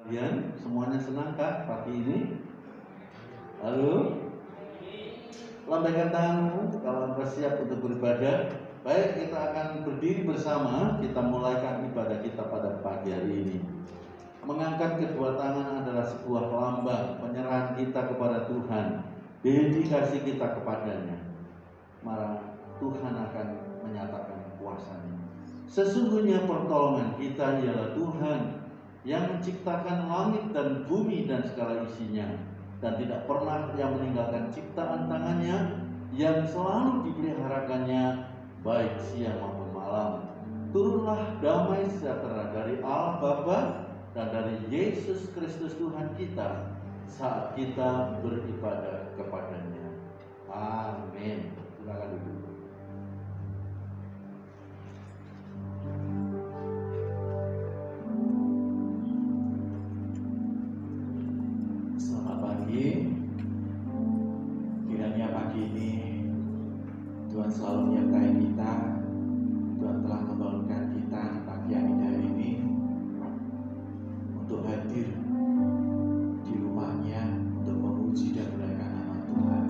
Kalian semuanya senangkah pagi ini? Lalu lambaikan tanganmu kalau Anda siap untuk beribadah. Baik, kita akan berdiri bersama. Kita mulaikan ibadah kita pada pagi hari ini. Mengangkat kedua tangan adalah sebuah lambang penyerahan kita kepada Tuhan, dedikasi kita kepadanya. Maka Tuhan akan menyatakan kuasa-Nya. Sesungguhnya pertolongan kita ialah Tuhan yang menciptakan langit dan bumi dan segala isinya, dan tidak pernah yang meninggalkan ciptaan tangannya, yang selalu dipeliharakannya baik siang maupun malam. Turunlah damai sejahtera dari Allah Bapa dan dari Yesus Kristus Tuhan kita saat kita beribadah kepadanya. Amin. Silakan duduk. Selamat pagi. Kiranya pagi ini Tuhan selalu menyertai kita. Tuhan telah membangunkan kita di pagi yang indah ini untuk hadir di rumah-Nya untuk memuji dan memuliakan nama Tuhan.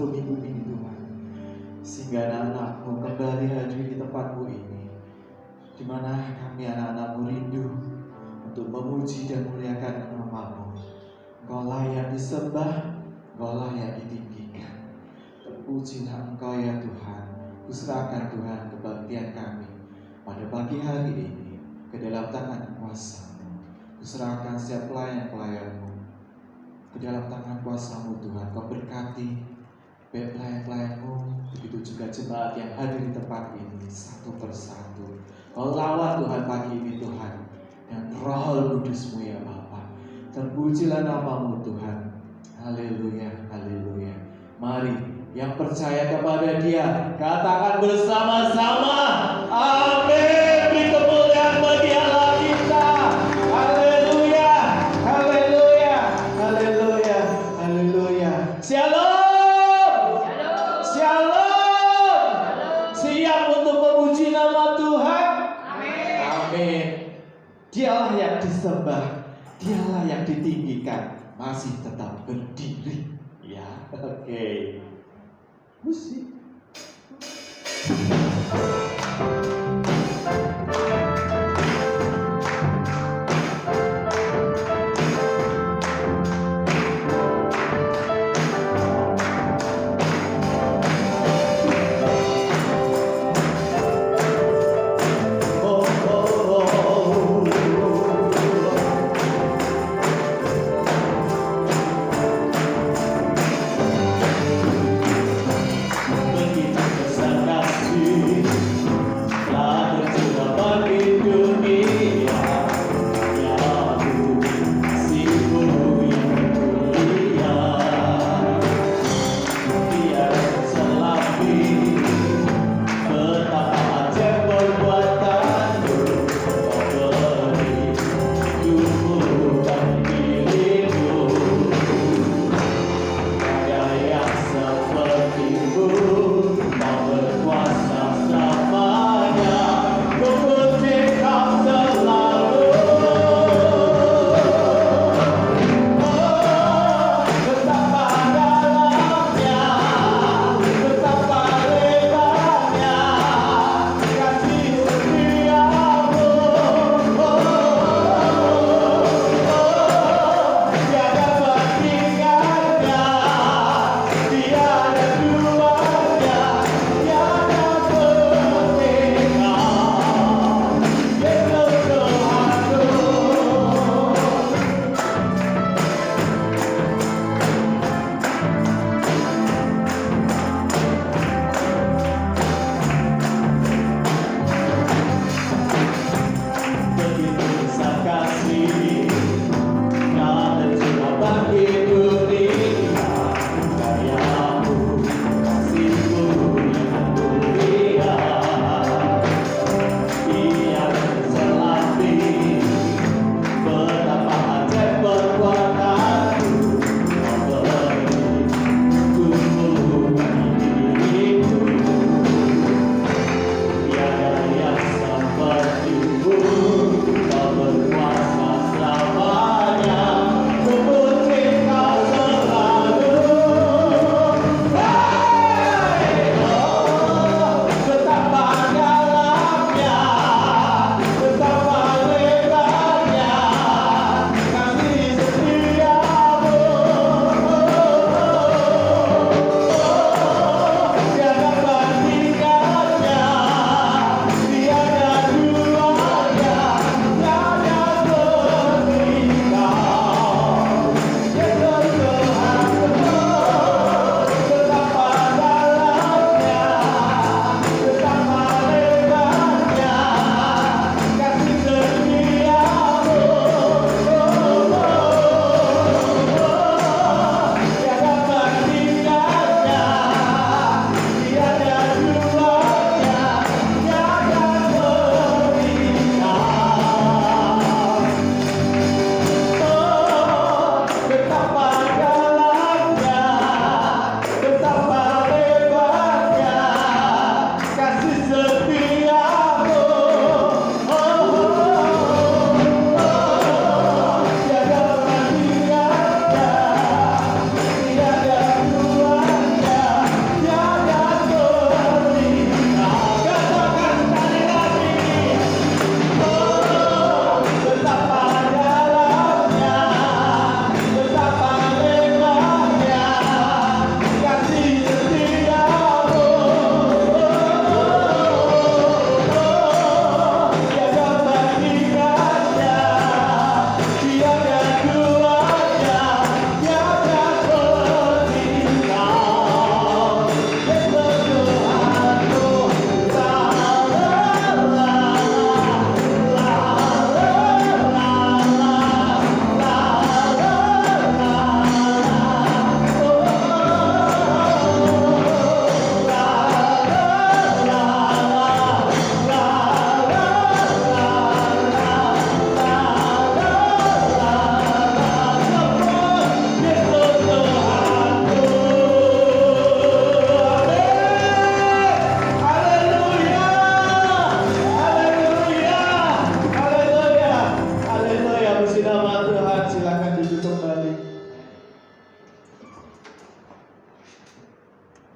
satu minggu ini Tuhan, sehingga anak-anakmu kembali hadir di tempatmu ini, di mana kami anak-anakmu rindu untuk memuji dan muliakan nama-Mu. Engkau layak disembah, Engkau layak ditinggikan. Terpujilah Engkau ya Tuhan. Kuserahkan Tuhan kebaktian kami pada pagi hari ini ke dalam tangan kuasa-Mu. Kuserahkan setiap pelayan-pelayan-Mu ke dalam tangan kuasa-Mu Tuhan. Kau berkati baik pelayan-pelayan-Mu, begitu juga jemaat yang hadir di tempat ini satu persatu. Kau lawat Tuhan pagi ini Tuhan, dan Roh Kudus-Mu ya Bapa. Terpujilah nama-Mu Tuhan. Haleluya, haleluya. Mari yang percaya kepada Dia katakan bersama-sama, amin. Beri kemuliaan bagi Allah kita. Haleluya, haleluya, haleluya, haleluya. Shalom, shalom. Siap untuk memuji nama Tuhan. Amin. Dialah yang disembah, Dialah yang ditinggikan, masih tetap berdiri. Ya, oke. Musik.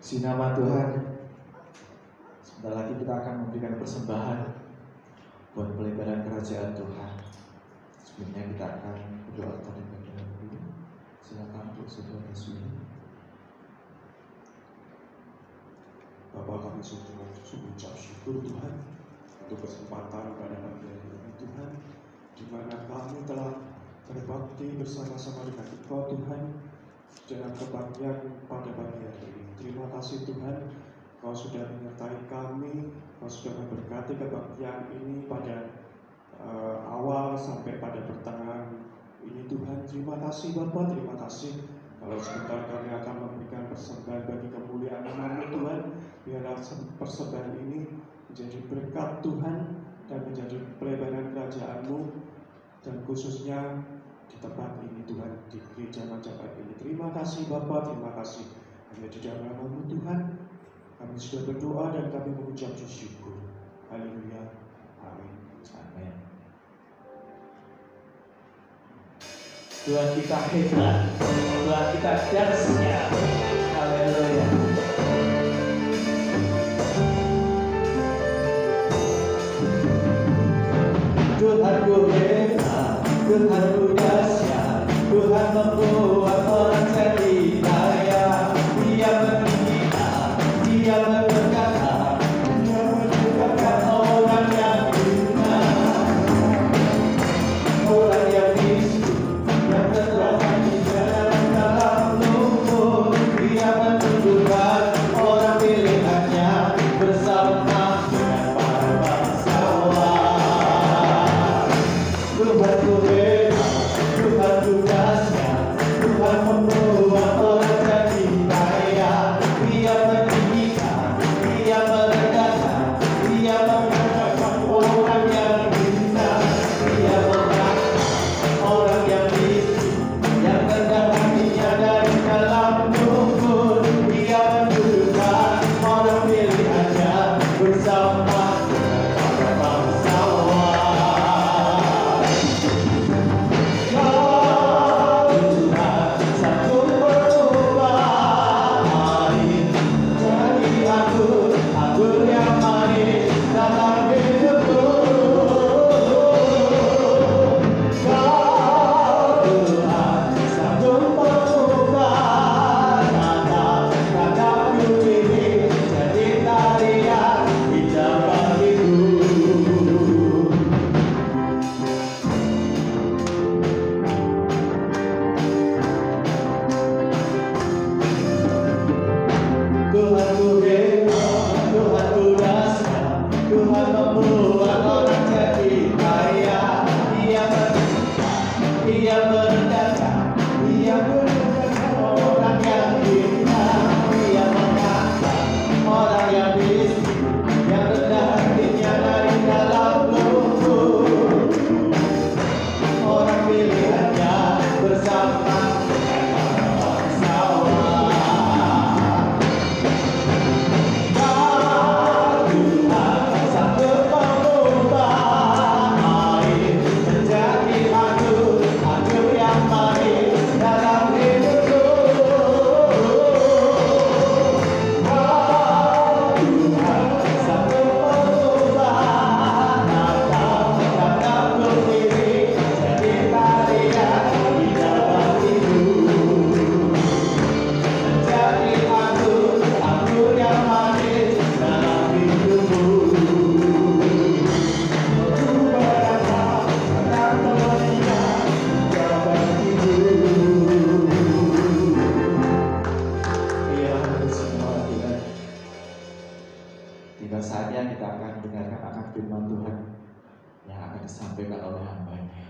Puji nama Tuhan. Sebentar lagi kita akan memberikan persembahan buat pelebaran kerajaan Tuhan. Sebelumnya kita akan berdoa terlebih dahulu. Silakan untuk saudara sini. Bapa, kami sungguh ucap syukur Tuhan untuk kesempatan pada pagi hari ini Tuhan, di mana kami telah berbakti bersama-sama dengan Engkau Tuhan dengan kebaktian pada pagi hari ini. Terima kasih Tuhan, Kau sudah menyertai kami, Kau sudah memberkati kebaktian ini pada awal sampai pada pertengahan ini Tuhan. Terima kasih Bapa, terima kasih. Kalau sebentar kami akan memberikan persembahan bagi kemuliaan nama-Mu Tuhan, biarlah persembahan ini menjadi berkat Tuhan dan menjadi pelebaran kerajaan-Mu, dan khususnya di tempat ini Tuhan, di gereja Majapahit ini. Terima kasih Bapa, terima kasih. Hanya di dalam nama-Mu Tuhan kami sudah berdoa dan kami mengucap syukur. Haleluya. Amin. Amin. Tuhan kita hebat, Tuhan kita dahsyat. Haleluya. Tuhanku hebat, Tuhanku dahsyat, Tuhan membuat orang jadi kaya. Dia meninggikan, Dia berkata, Dia membuatkan orang yang hina, orang yang miskin, yang terdapat di dalam lumpur. Dia menunjukkan orang pilihannya bersama dengan para bangsawan. Tuhanku hebat, Tuhanku dahsyat, Tuhan membuat orang jadi kaya. Dia meninggikan, Dia merendahkan, Dia mengangkat orang yang hina. Dia mengangkat orang yang miskin, yang rendah hatinya dari dalam lumpur. Dia mendudukan orang pilihannya bersama dengan para bangsawan. Tuhanku hebat, Tuhanku dahsyat, Tuhan membuat orang jadi kaya. Dia meninggikan, Dia merendahkan, Dia merendahkan orang yang hina. Dia mengangkat orang yang miskin, yang rendah hatinya dari dalam lumpur. Orang pilihannya bersama dengan para bangsawan. Tiba saatnya kita akan mendengarkan akan firman Tuhan yang akan disampaikan oleh hamba-Nya.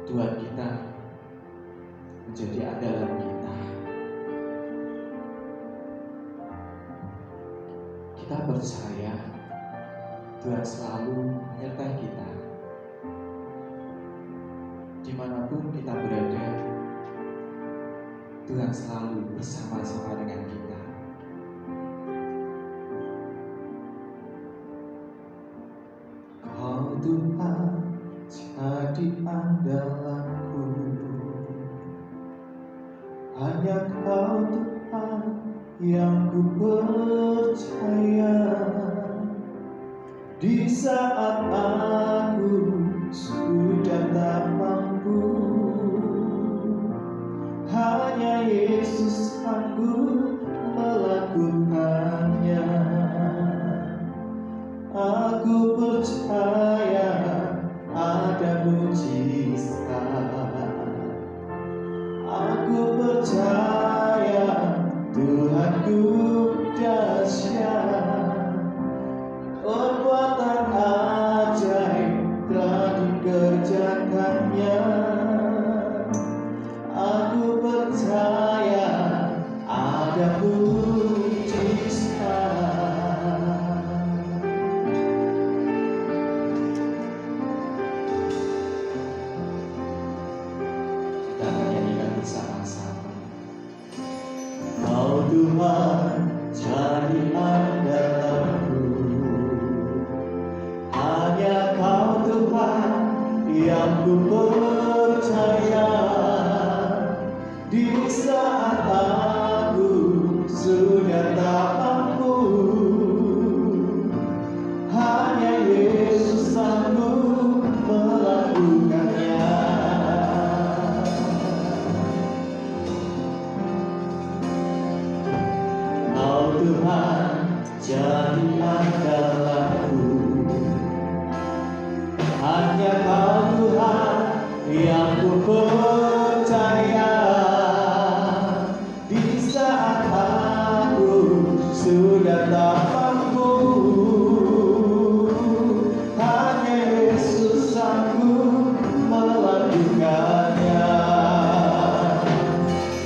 Tuhan kita menjadi andalan kita. Kita percaya Tuhan selalu menyertai kita. Dimanapun kita berada, Tuhan selalu bersama-sama dengan kita. Kau Tuhan jadi andalanku, hanya Kau Tuhan yang ku percaya. Di saat aku sudah tak mampu, hanya Yesus sanggup melakukannya. Aku percaya ada mujizat. Aku percaya Tuhanku dahsyat. Perbuatan ajaib telah dikerjakannya. Aku percaya ada mujizat. Kita akan nyanyikan bersama-sama. Kau Tuhan jadi andalanku, hanya Kau Tuhan yang ku percaya. Di saat aku sudah tak mampu, hanya Yesus sanggup melakukannya. Kau Tuhan jadi andalanku, hanya Kau Tuhan yang ku percaya. Di saat aku sudah tak mampu, hanya Yesus sanggup melakukannya.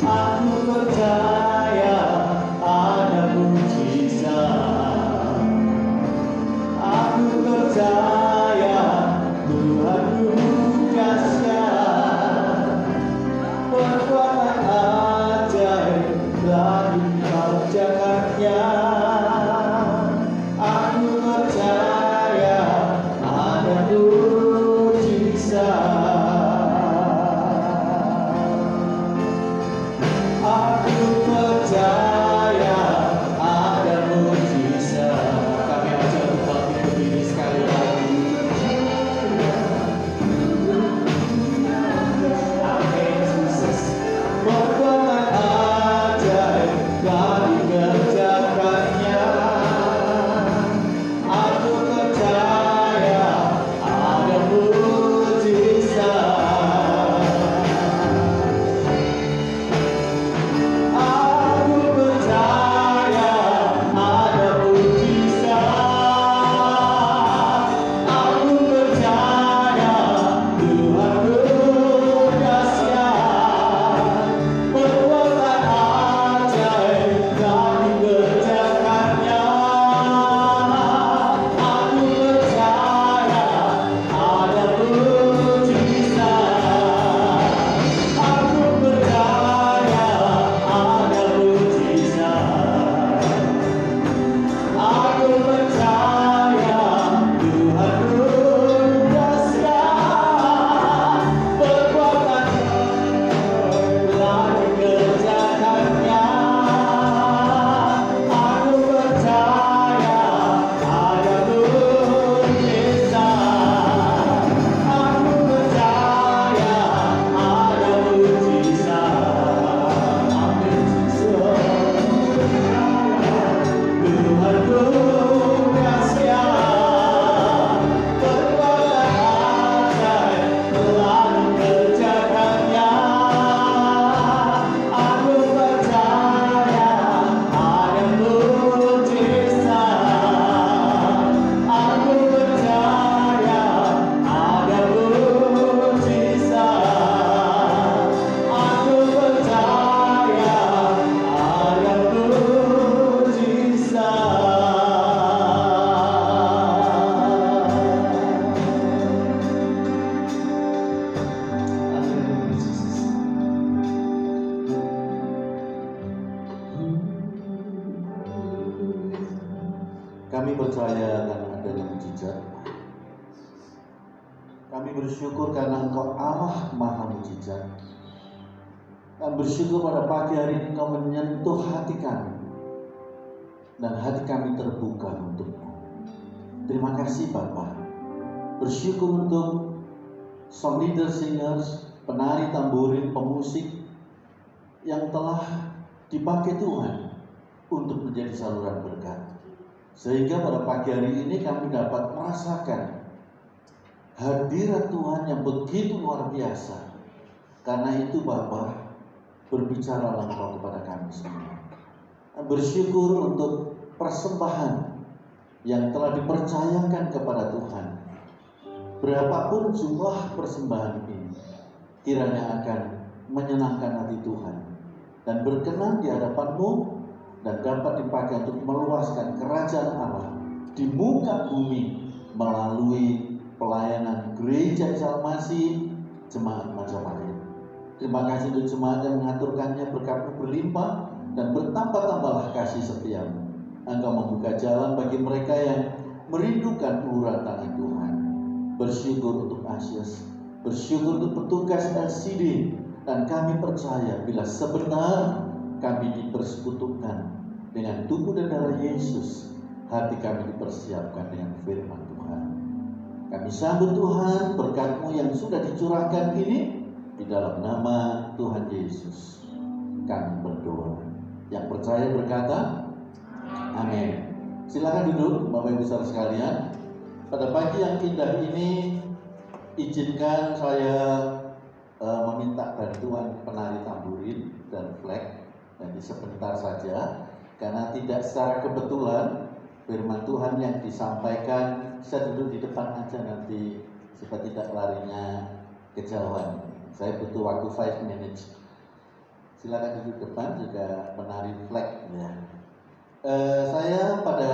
Aku percaya ada mujizat. Aku percaya Tuhanku dahsyat. Perbuatan ajaib telah dikerjakannya. Aku percaya ada mujizat. Aku percaya ada mujizat. Kami ajak untuk bangkit berdiri sekali lagi. Amin Yesus. Perbuatan ajaib telah dikerjakannya. Aku percaya ada mujizat. Aku percaya ada mujizat. Aku percaya Tuhanku dahsyat. Perbuatan ajaib telah dikerjakannya. Aku percaya ada mujizat. Aku percaya ada mujizat. Aku percaya Tuhanku dahsyat. Perbuatan telah dikerjakannya. Aku percaya ada mujizat. Aku percaya ada mujizat. Amin Yesus. Tuhanku dahsyat. Perbuatan ajaib telah dikerjakannya. Aku percaya ada mujizat. Aku percaya ada mujizat. Aku percaya ada Kami percaya karena adanya mujizat. Kami bersyukur karena Engkau Allah Maha Mujizat. Kami bersyukur pada pagi hari ini Kau menyentuh hati kami, dan hati kami terbuka untuk-Mu. Terima kasih Bapa. Bersyukur untuk song leader, singers, penari tamborin, pemusik yang telah dipakai Tuhan untuk menjadi saluran berkat. Sehingga pada pagi hari ini kami dapat merasakan hadirat Tuhan yang begitu luar biasa. Karena itu Bapa, berbicaralah Engkau kepada kami semua. Bersyukur untuk persembahan yang telah dipercayakan kepada Tuhan. Berapapun jumlah persembahan ini, kiranya akan menyenangkan hati Tuhan dan berkenan di hadapan-Mu, dan dapat dipakai untuk meluaskan kerajaan Allah di muka bumi melalui pelayanan gereja Isa Masih, jemaat Majapahit. Terima kasih untuk jemaat yang mengaturkannya, berkat-Mu berlimpah dan bertambah-tambahlah kasih setia-Mu. Engkau membuka jalan bagi mereka yang merindukan uluran tangan Tuhan. Bersyukur untuk Asyas, bersyukur untuk petugas LCD, dan kami percaya bila sebenar kami dipersekutukan dengan tubuh dan darah Yesus, hati kami dipersiapkan dengan firman Tuhan. Kami sambut Tuhan berkat-Mu yang sudah dicurahkan ini. Di dalam nama Tuhan Yesus kami berdoa. Yang percaya berkata amin. Silakan duduk Bapak Ibu saudara sekalian. Pada pagi yang indah ini, izinkan saya meminta bantuan penari tamburin dan flag. Jadi sebentar saja, karena tidak secara kebetulan firman Tuhan yang disampaikan. Saya duduk di depan aja nanti supaya tidak larinya kejauhan. Saya butuh waktu 5 minutes. Silakan duduk depan, juga penari flag ya. Saya pada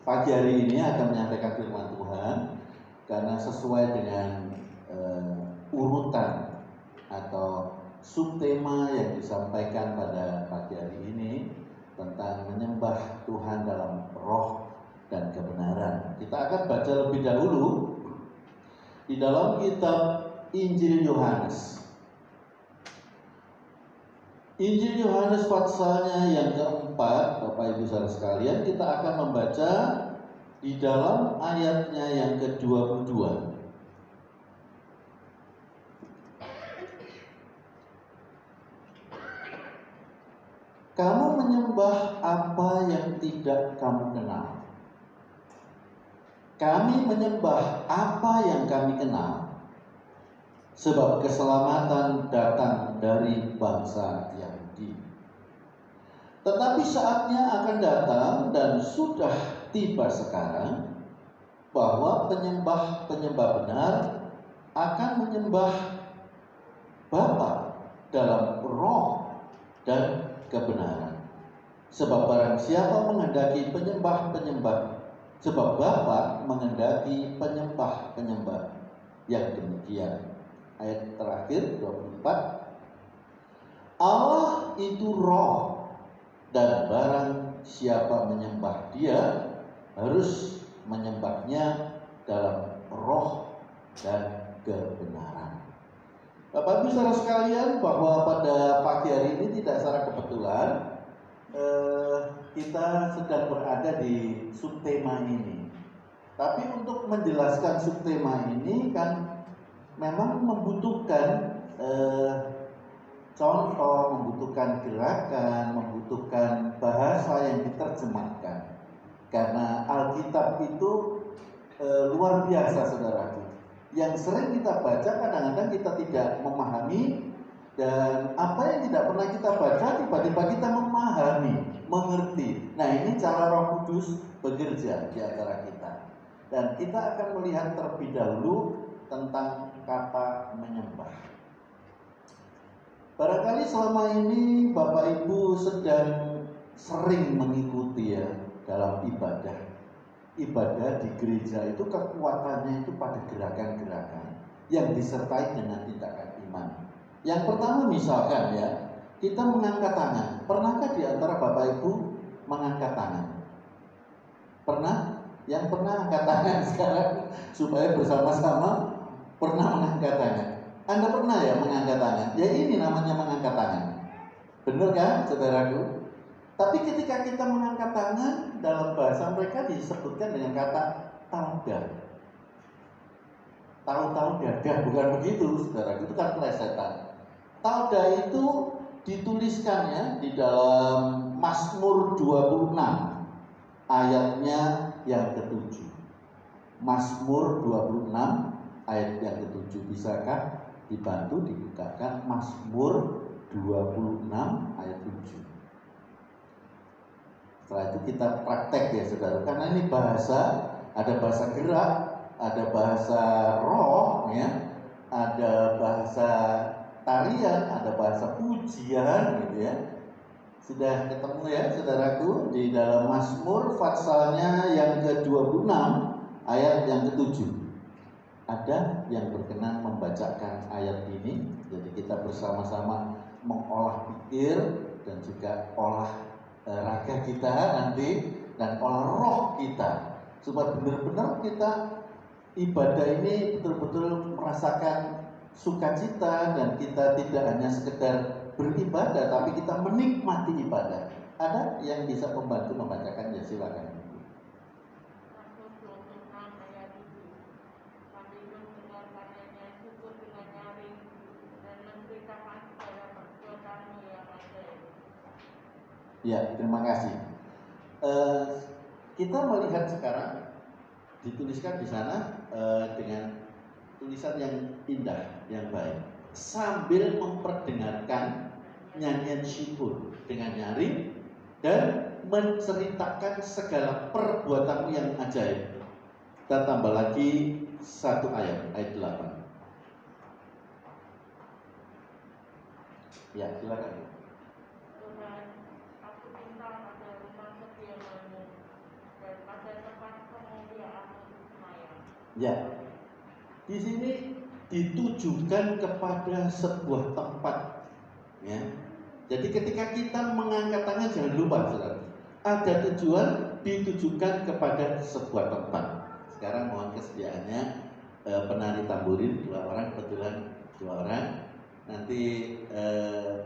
pagi hari ini akan menyampaikan firman Tuhan karena sesuai dengan urutan atau subtema yang disampaikan pada pagi hari ini tentang menyembah Tuhan dalam roh dan kebenaran. Kita akan baca lebih dahulu di dalam kitab Injil Yohanes. Injil Yohanes pasalnya yang keempat, Bapak Ibu saudara sekalian, kita akan membaca di dalam ayatnya yang ke-22. Kamu menyembah apa yang tidak kamu kenal. Kami menyembah apa yang kami kenal, sebab keselamatan datang dari bangsa Yahudi. Tetapi saatnya akan datang dan sudah tiba sekarang bahwa penyembah-penyembah benar akan menyembah Bapa dalam roh dan kebenaran. Sebab barang siapa menghendaki penyembah-penyembah, sebab Bapa menghendaki penyembah-penyembah yang demikian. Ayat terakhir 24. Allah itu roh, dan barang siapa menyembah Dia harus menyembahnya dalam roh dan kebenaran. Bapak Ibu saudara sekalian, bahwa pada pagi hari ini tidak secara kebetulan kita sedang berada di subtema ini. Tapi untuk menjelaskan subtema ini kan memang membutuhkan contoh, membutuhkan gerakan, membutuhkan bahasa yang diterjemahkan. Karena Alkitab itu luar biasa saudaraku. Yang sering kita baca kadang-kadang kita tidak memahami, dan apa yang tidak pernah kita baca tiba-tiba kita memahami, mengerti. Nah, ini cara Roh Kudus bekerja di antara kita. Dan kita akan melihat terlebih dahulu tentang kata menyembah. Barangkali selama ini Bapak Ibu sedang sering mengikuti ya dalam ibadah. Ibadah di gereja itu kekuatannya itu pada gerakan-gerakan yang disertai dengan tindakan iman. Yang pertama misalkan ya, kita mengangkat tangan. Pernahkah di antara Bapak Ibu mengangkat tangan? Pernah? Yang pernah angkat tangan sekarang supaya bersama-sama pernah mengangkat tangan. Anda pernah ya mengangkat tangan? Ya ini namanya mengangkat tangan. Benar kan, saudaraku? Tapi ketika kita mengangkat tangan, dalam bahasa mereka disebutkan dengan kata taudah. Tahu-tahu dadah, bukan begitu, saudaraku. Itu kan plesetan. Taudah itu dituliskannya di dalam Mazmur 26 ayatnya yang ke-7. Mazmur 26 ayat yang ke-7. Bisakah dibantu dibukakan Mazmur 26 ayat 7. Setelah itu kita praktek ya saudara, karena ini bahasa, ada bahasa gerak, ada bahasa roh ya, ada bahasa tarian, ada bahasa pujian gitu ya. Sudah ketemu ya saudaraku di dalam Mazmur pasalnya yang ke-26 ayat yang ke-7. Ada yang berkenan membacakan ayat ini, jadi kita bersama-sama mengolah pikir dan juga olah raga kita nanti dan olah roh kita supaya benar-benar kita ibadah ini betul-betul merasakan sukacita dan kita tidak hanya sekedar beribadah tapi kita menikmati ibadah. Ada yang bisa membantu membacakan? Ya silakan. Ya, terima kasih. Kita melihat sekarang dituliskan di sana dengan tulisan yang indah, yang baik, sambil memperdengarkan nyanyian syukur dengan nyaring dan menceritakan segala perbuatanmu yang ajaib. Kita tambah lagi satu ayat 8. Ya, silakan. Tuhan, aku minta pada rumah kediaman-Mu dan pada tempat kemuliaan-Mu bersemayam. Ya, di sini ditujukan kepada sebuah tempat, ya. Jadi ketika kita mengangkat tangan jangan lupa, saudara. Ada tujuan ditujukan kepada sebuah tempat. Sekarang mohon kesediaannya penari tamburin 2 orang, kebetulan 2 orang. Nanti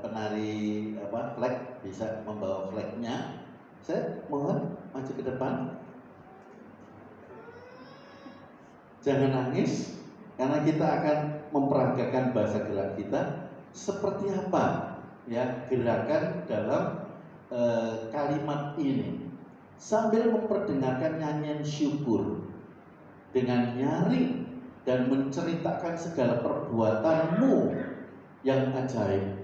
penari flag bisa membawa flagnya. Saya mohon maju ke depan. Jangan nangis karena kita akan memperagakan bahasa gerak kita seperti apa ya gerakan dalam kalimat ini sambil memperdengarkan nyanyian syukur dengan nyaring dan menceritakan segala perbuatanmu yang ajaib.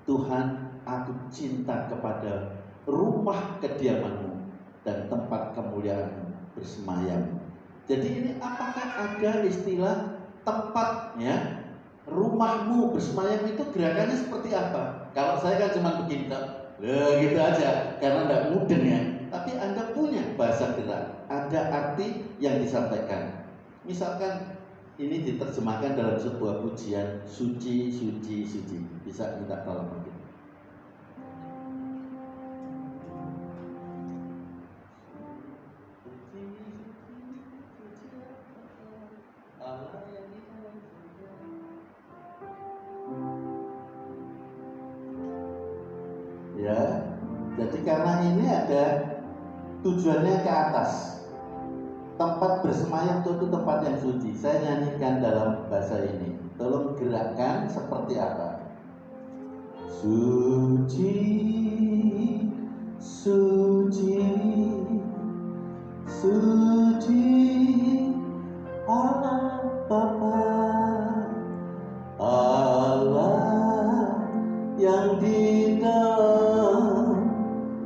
Tuhan, aku cinta kepada rumah kediaman-Mu dan tempat kemuliaan-Mu bersemayam. Jadi ini apakah ada istilah tempat ya? Rumahmu bersemayam itu gerakannya seperti apa? Kalau saya kan cuma begini, gitu aja karena tidak mudeng ya. Tapi Anda punya bahasa gerak, ada arti yang disampaikan. Misalkan ini diterjemahkan dalam sebuah pujian, suci, suci, suci. Bisa minta tolong mungkin. Ya, jadi karena ini ada tujuannya ke atas. Tempat bersemayam itu tempat yang suci. Saya nyanyikan dalam bahasa ini. Tolong gerakkan seperti apa? Suci, suci, suci, Allah Bapa, Allah yang di dalam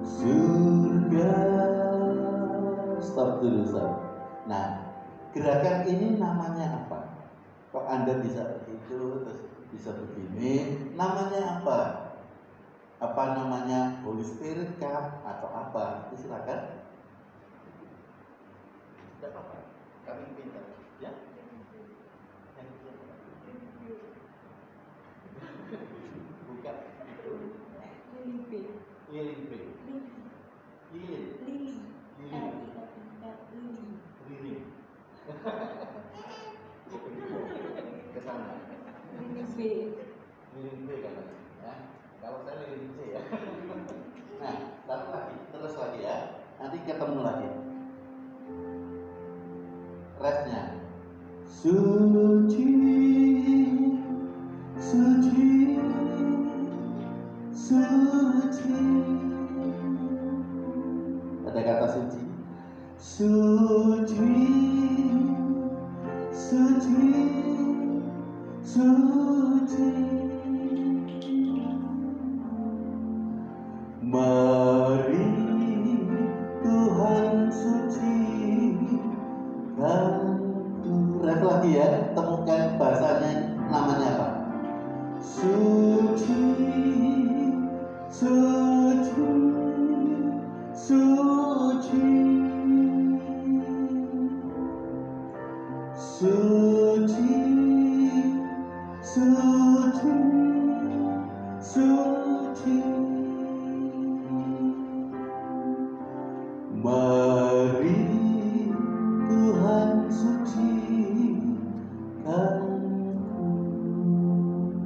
surga. Stop dulu, stop. Nah, gerakan ini namanya apa? Kok Anda bisa begitu, terus bisa begini? Namanya apa? Apa namanya? Holy Spirit kah? Atau apa? Silakan. Tidak apa-apa. Kami pintar, ya? Bukan itu. Lilin. Ke sana. Lirik B katanya. Ya. Kalau saya lirik C ya. Nah, satu lagi, terus lagi ya. Nanti ketemu lagi. Refnya. Suci, suci, suci. Ada kata suci. Suci, suci, suci. Mari Tuhan sucikan. Ref lagi ya, temukan bahasanya namanya apa? Suci, suci, suci, suci, suci, suci. Mari Tuhan sucikanku.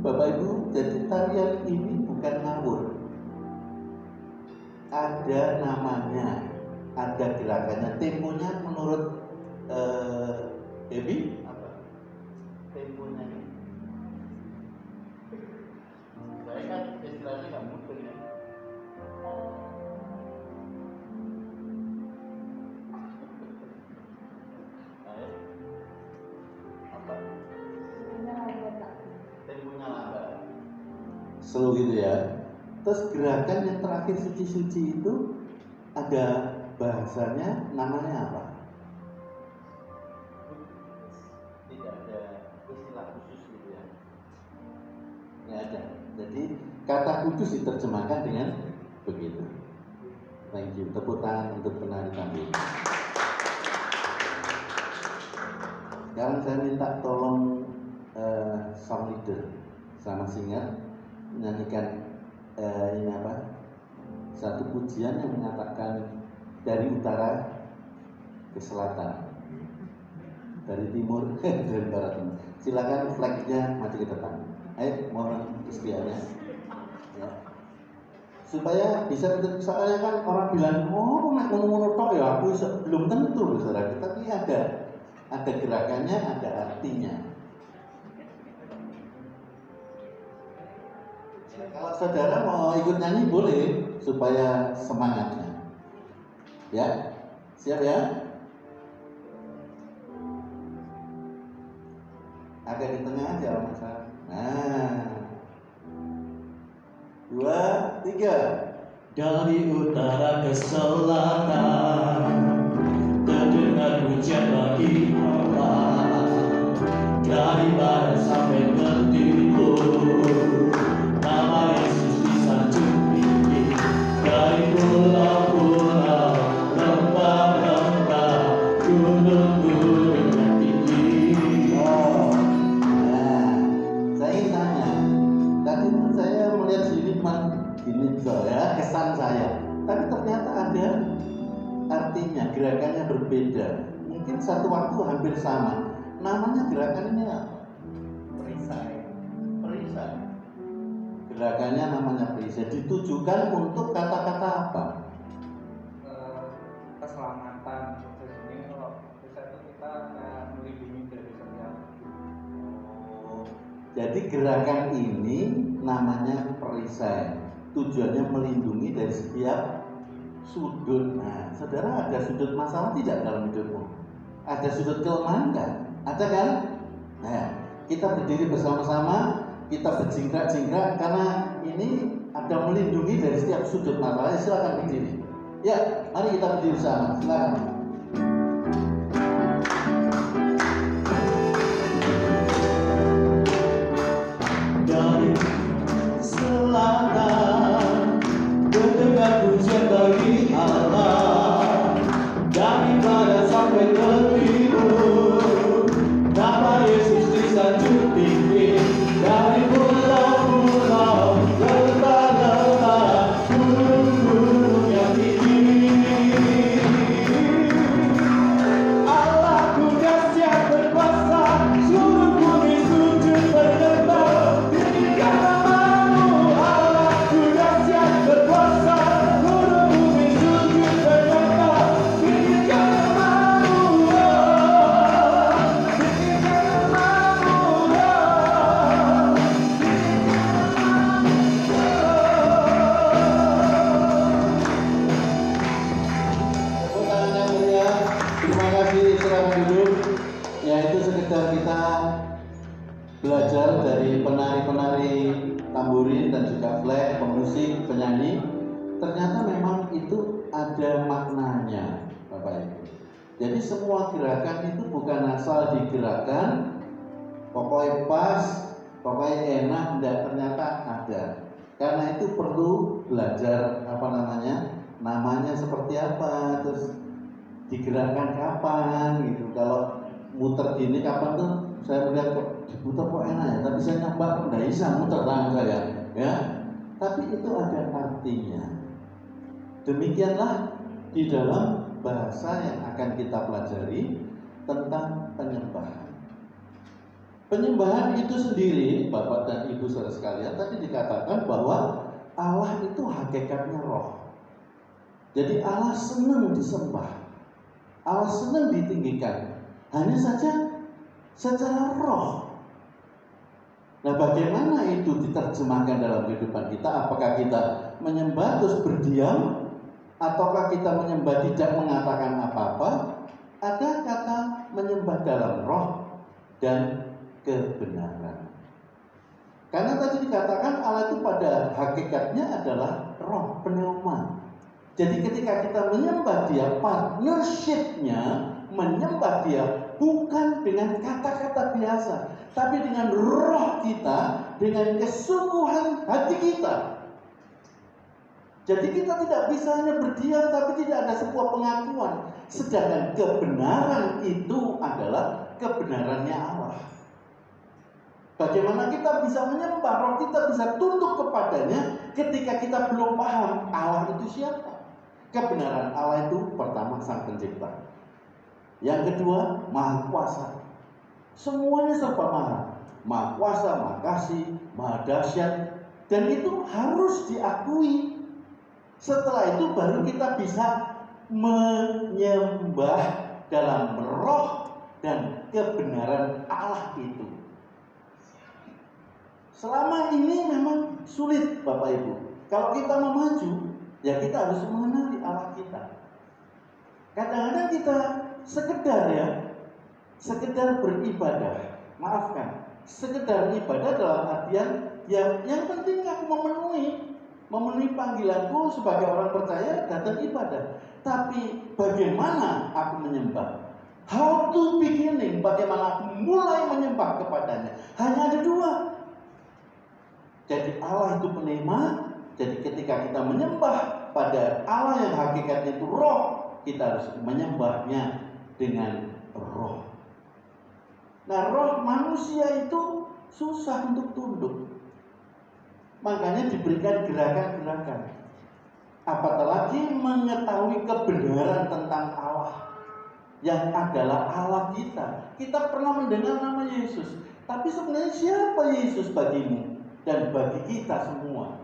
Bapak Ibu, jadi tarian ini bukan ngawur. Ada namanya, ada gerakannya. Temponya menurut Ebi apa? Temponya ini. Saya kan istilahnya nggak mudah ya. Temponya lambat. Slow gitu ya. Terus gerakan yang terakhir suci-suci itu ada bahasanya, namanya apa? Tidak ada istilah khusus gitu ya. Nggak ada. Jadi kata kudus diterjemahkan dengan begitu. Thank you. Tepuk tangan untuk penari kami. Sekarang saya minta tolong song leader sama singer menyanyikan ini apa? Satu pujian yang mengatakan dari utara ke selatan, dari timur dari barat. Silakan flagnya maju ke depan. Ayo, mohon kesediaannya. Ya. Supaya bisa, soalnya kan orang bilang, oh nek ngono-ngono tok ya aku belum tentu saudara, tapi ada gerakannya, ada artinya. Kalau saudara mau ikut nyanyi boleh, supaya semangatnya. Ya, siap ya? Agak di tengah aja Mas. Nah, 2, 3. Dari utara ke selatan terdengar pujian bagi Allah. Dari barat sampai ke timur nama Yesus disanjung tinggi. Dari pulau-pulau, lembah-lembah, gunung-gunung yang tinggi. Oh, nah, saya ingin tanya. Tadi saya melihat sini cuma gini ya, kesan saya. Tapi ternyata ada artinya, gerakannya berbeda. Mungkin satu waktu hampir sama. Namanya gerakan ini apa? Perisai. Perisai. Gerakannya namanya perisai. Ditujukan untuk kata-kata apa? Keselamatan. Jadi kalau perisai itu kita melindungi dari setiap. Oh, jadi gerakan ini namanya perisai. Tujuannya melindungi dari setiap sudut. Nah, saudara ada sudut masalah tidak dalam hidupmu? Ada sudut kelemahan kan? Ada kan? Nah, kita berdiri bersama-sama, kita berjingkrak-jingkrak karena ini ada melindungi dari setiap sudut masalah. Silakan berdiri. Ya, mari kita berdiri bersama. Silakan. Dari selatan terdengar pujian bagi Allah. Dari barat sampai ke timur nama Yesus disanjung tinggi. Dari pulau-pulau, lembah-lembah, gunung-gunung yang tinggi. tamborin dan juga flag, pemusik, penyanyi, ternyata memang itu ada maknanya, Bapak Ibu. Jadi semua gerakan itu bukan asal digerakkan, pokoknya pas, pokoknya enak, enggak, ternyata ada. Karena itu perlu belajar namanya seperti apa, terus digerakkan kapan gitu. Kalau muter gini kapan tuh saya melihat kok diputar kok enak ya, tapi saya nyoba enggak bisa muter tangga ya. Tapi itu ada artinya. Demikianlah di dalam bahasa yang akan kita pelajari tentang penyembahan. Penyembahan itu sendiri, Bapak dan Ibu saudara sekalian, tadi dikatakan bahwa Allah itu hakikatnya roh. Jadi Allah senang disembah, Allah senang ditinggikan, hanya saja secara roh. Nah, bagaimana itu diterjemahkan dalam kehidupan kita? Apakah kita menyembah terus berdiam, ataukah kita menyembah tidak mengatakan apa-apa? Ada kata menyembah dalam roh dan kebenaran. Karena tadi dikatakan Allah itu pada hakikatnya adalah roh, pneuma. Jadi ketika kita menyembah Dia, partnershipnya menyembah Dia bukan dengan kata-kata biasa, tapi dengan roh kita, dengan kesungguhan hati kita. Jadi kita tidak bisa hanya berdiam tapi tidak ada sebuah pengakuan. Sedangkan kebenaran itu adalah kebenarannya Allah. Bagaimana kita bisa menyembah, roh kita bisa tunduk kepadanya ketika kita belum paham Allah itu siapa. Kebenaran Allah itu pertama Sang Pencipta. Yang kedua, Maha Kuasa. Semuanya serba maha. Maha Kuasa, Maha Kasih, Maha Dahsyat. Dan itu harus diakui. Setelah itu baru kita bisa menyembah dalam roh dan kebenaran Allah itu. Selama ini memang sulit, Bapak Ibu. Kalau kita mau maju, ya kita harus mengenali Allah kita. Kadang-kadang kita sekedar beribadah. Maafkan, sekedar ibadah dalam artian yang penting aku memenuhi panggilanku sebagai orang percaya, datang ibadah. Tapi bagaimana aku menyembah? How to beginning, bagaimana aku mulai menyembah kepadanya? Hanya ada dua. Jadi Allah itu pneuma. Jadi ketika kita menyembah pada Allah yang hakikatnya itu roh, kita harus menyembahnya dengan roh. Nah, roh manusia itu susah untuk tunduk. Makanya diberikan gerakan-gerakan. Apatah lagi mengetahui kebenaran tentang Allah yang adalah Allah kita. Kita pernah mendengar nama Yesus, tapi sebenarnya siapa Yesus bagimu dan bagi kita semua?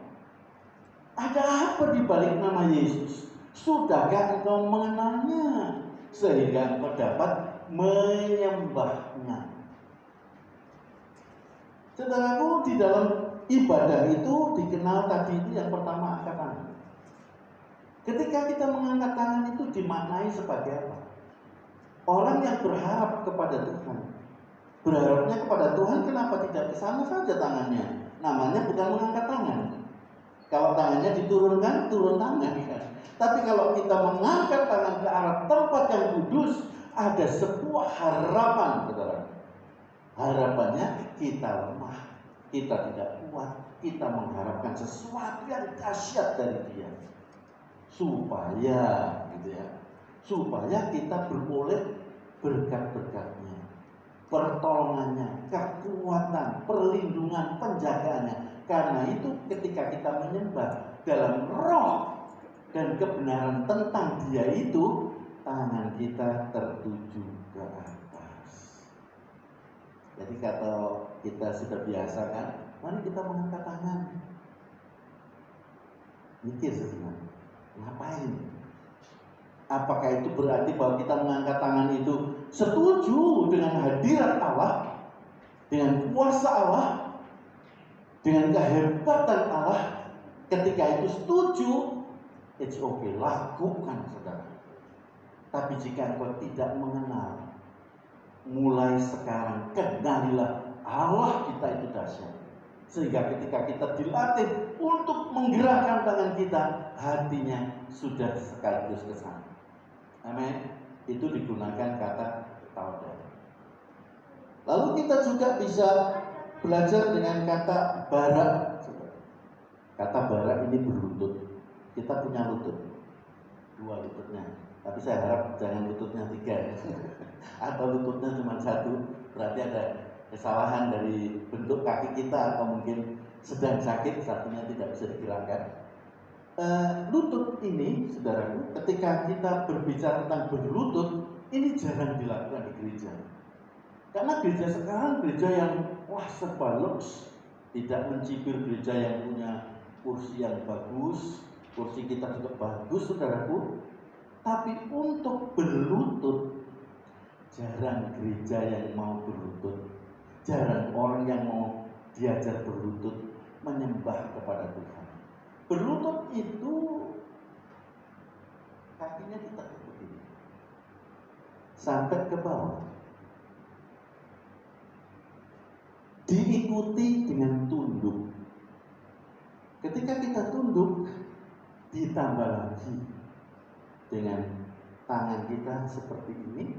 Ada apa di balik nama Yesus? Sudahkah engkau mengenalnya sehingga engkau dapat menyembahnya? Saudaraku, di dalam ibadah itu dikenal tadi itu yang pertama angkat tangan. Ketika kita mengangkat tangan itu dimaknai sebagai apa? Orang yang berharap kepada Tuhan. Berharapnya kepada Tuhan, kenapa tidak ke sana saja tangannya? Namanya bukan mengangkat tangan. Kalau tangannya diturunkan, turun tangan kan. Tapi kalau kita mengangkat tangan ke arah tempat yang kudus, ada sebuah harapan, saudara. Harapannya kita lemah, kita tidak kuat, kita mengharapkan sesuatu yang dahsyat dari Dia, supaya kita beroleh berkat-berkatnya, pertolongannya, kekuatan, perlindungan, penjagaannya. Karena itu ketika kita menyembah dalam roh dan kebenaran tentang Dia itu, tangan kita tertuju ke atas. Jadi kalau kita sudah biasa kan, mari kita mengangkat tangan. Mikir sejenak, ngapain? Apakah itu berarti bahwa kita mengangkat tangan itu setuju dengan hadirat Allah, dengan kuasa Allah, dengan kehebatan Allah? Ketika itu setuju, it's okay, lakukan, saudara. Tapi jika engkau tidak mengenal, mulai sekarang kenalilah Allah kita itu dahsyat. Sehingga ketika kita dilatih untuk menggerakkan tangan kita, hatinya sudah sekaligus ke sana. Amin. Itu digunakan kata taudat. Lalu kita juga bisa belajar dengan kata barak. Kata barak ini berlutut. Kita punya lutut, 2 lututnya. Tapi saya harap jangan lututnya 3 atau lututnya cuma 1. Berarti ada kesalahan dari bentuk kaki kita, atau mungkin sedang sakit, satunya tidak bisa digerakkan. Lutut ini, saudaraku, ketika kita berbicara tentang berlutut, ini jarang dilakukan di gereja. Karena gereja sekarang gereja yang serba lux, tidak mencibir gereja yang punya kursi yang bagus, kursi kita juga bagus, saudaraku. Tapi untuk berlutut, jarang gereja yang mau berlutut, jarang orang yang mau diajar berlutut, menyembah kepada Tuhan. Berlutut itu kakinya kita begini sampai ke bawah, diikuti dengan tunduk. Ketika kita tunduk, ditambah lagi dengan tangan kita seperti ini.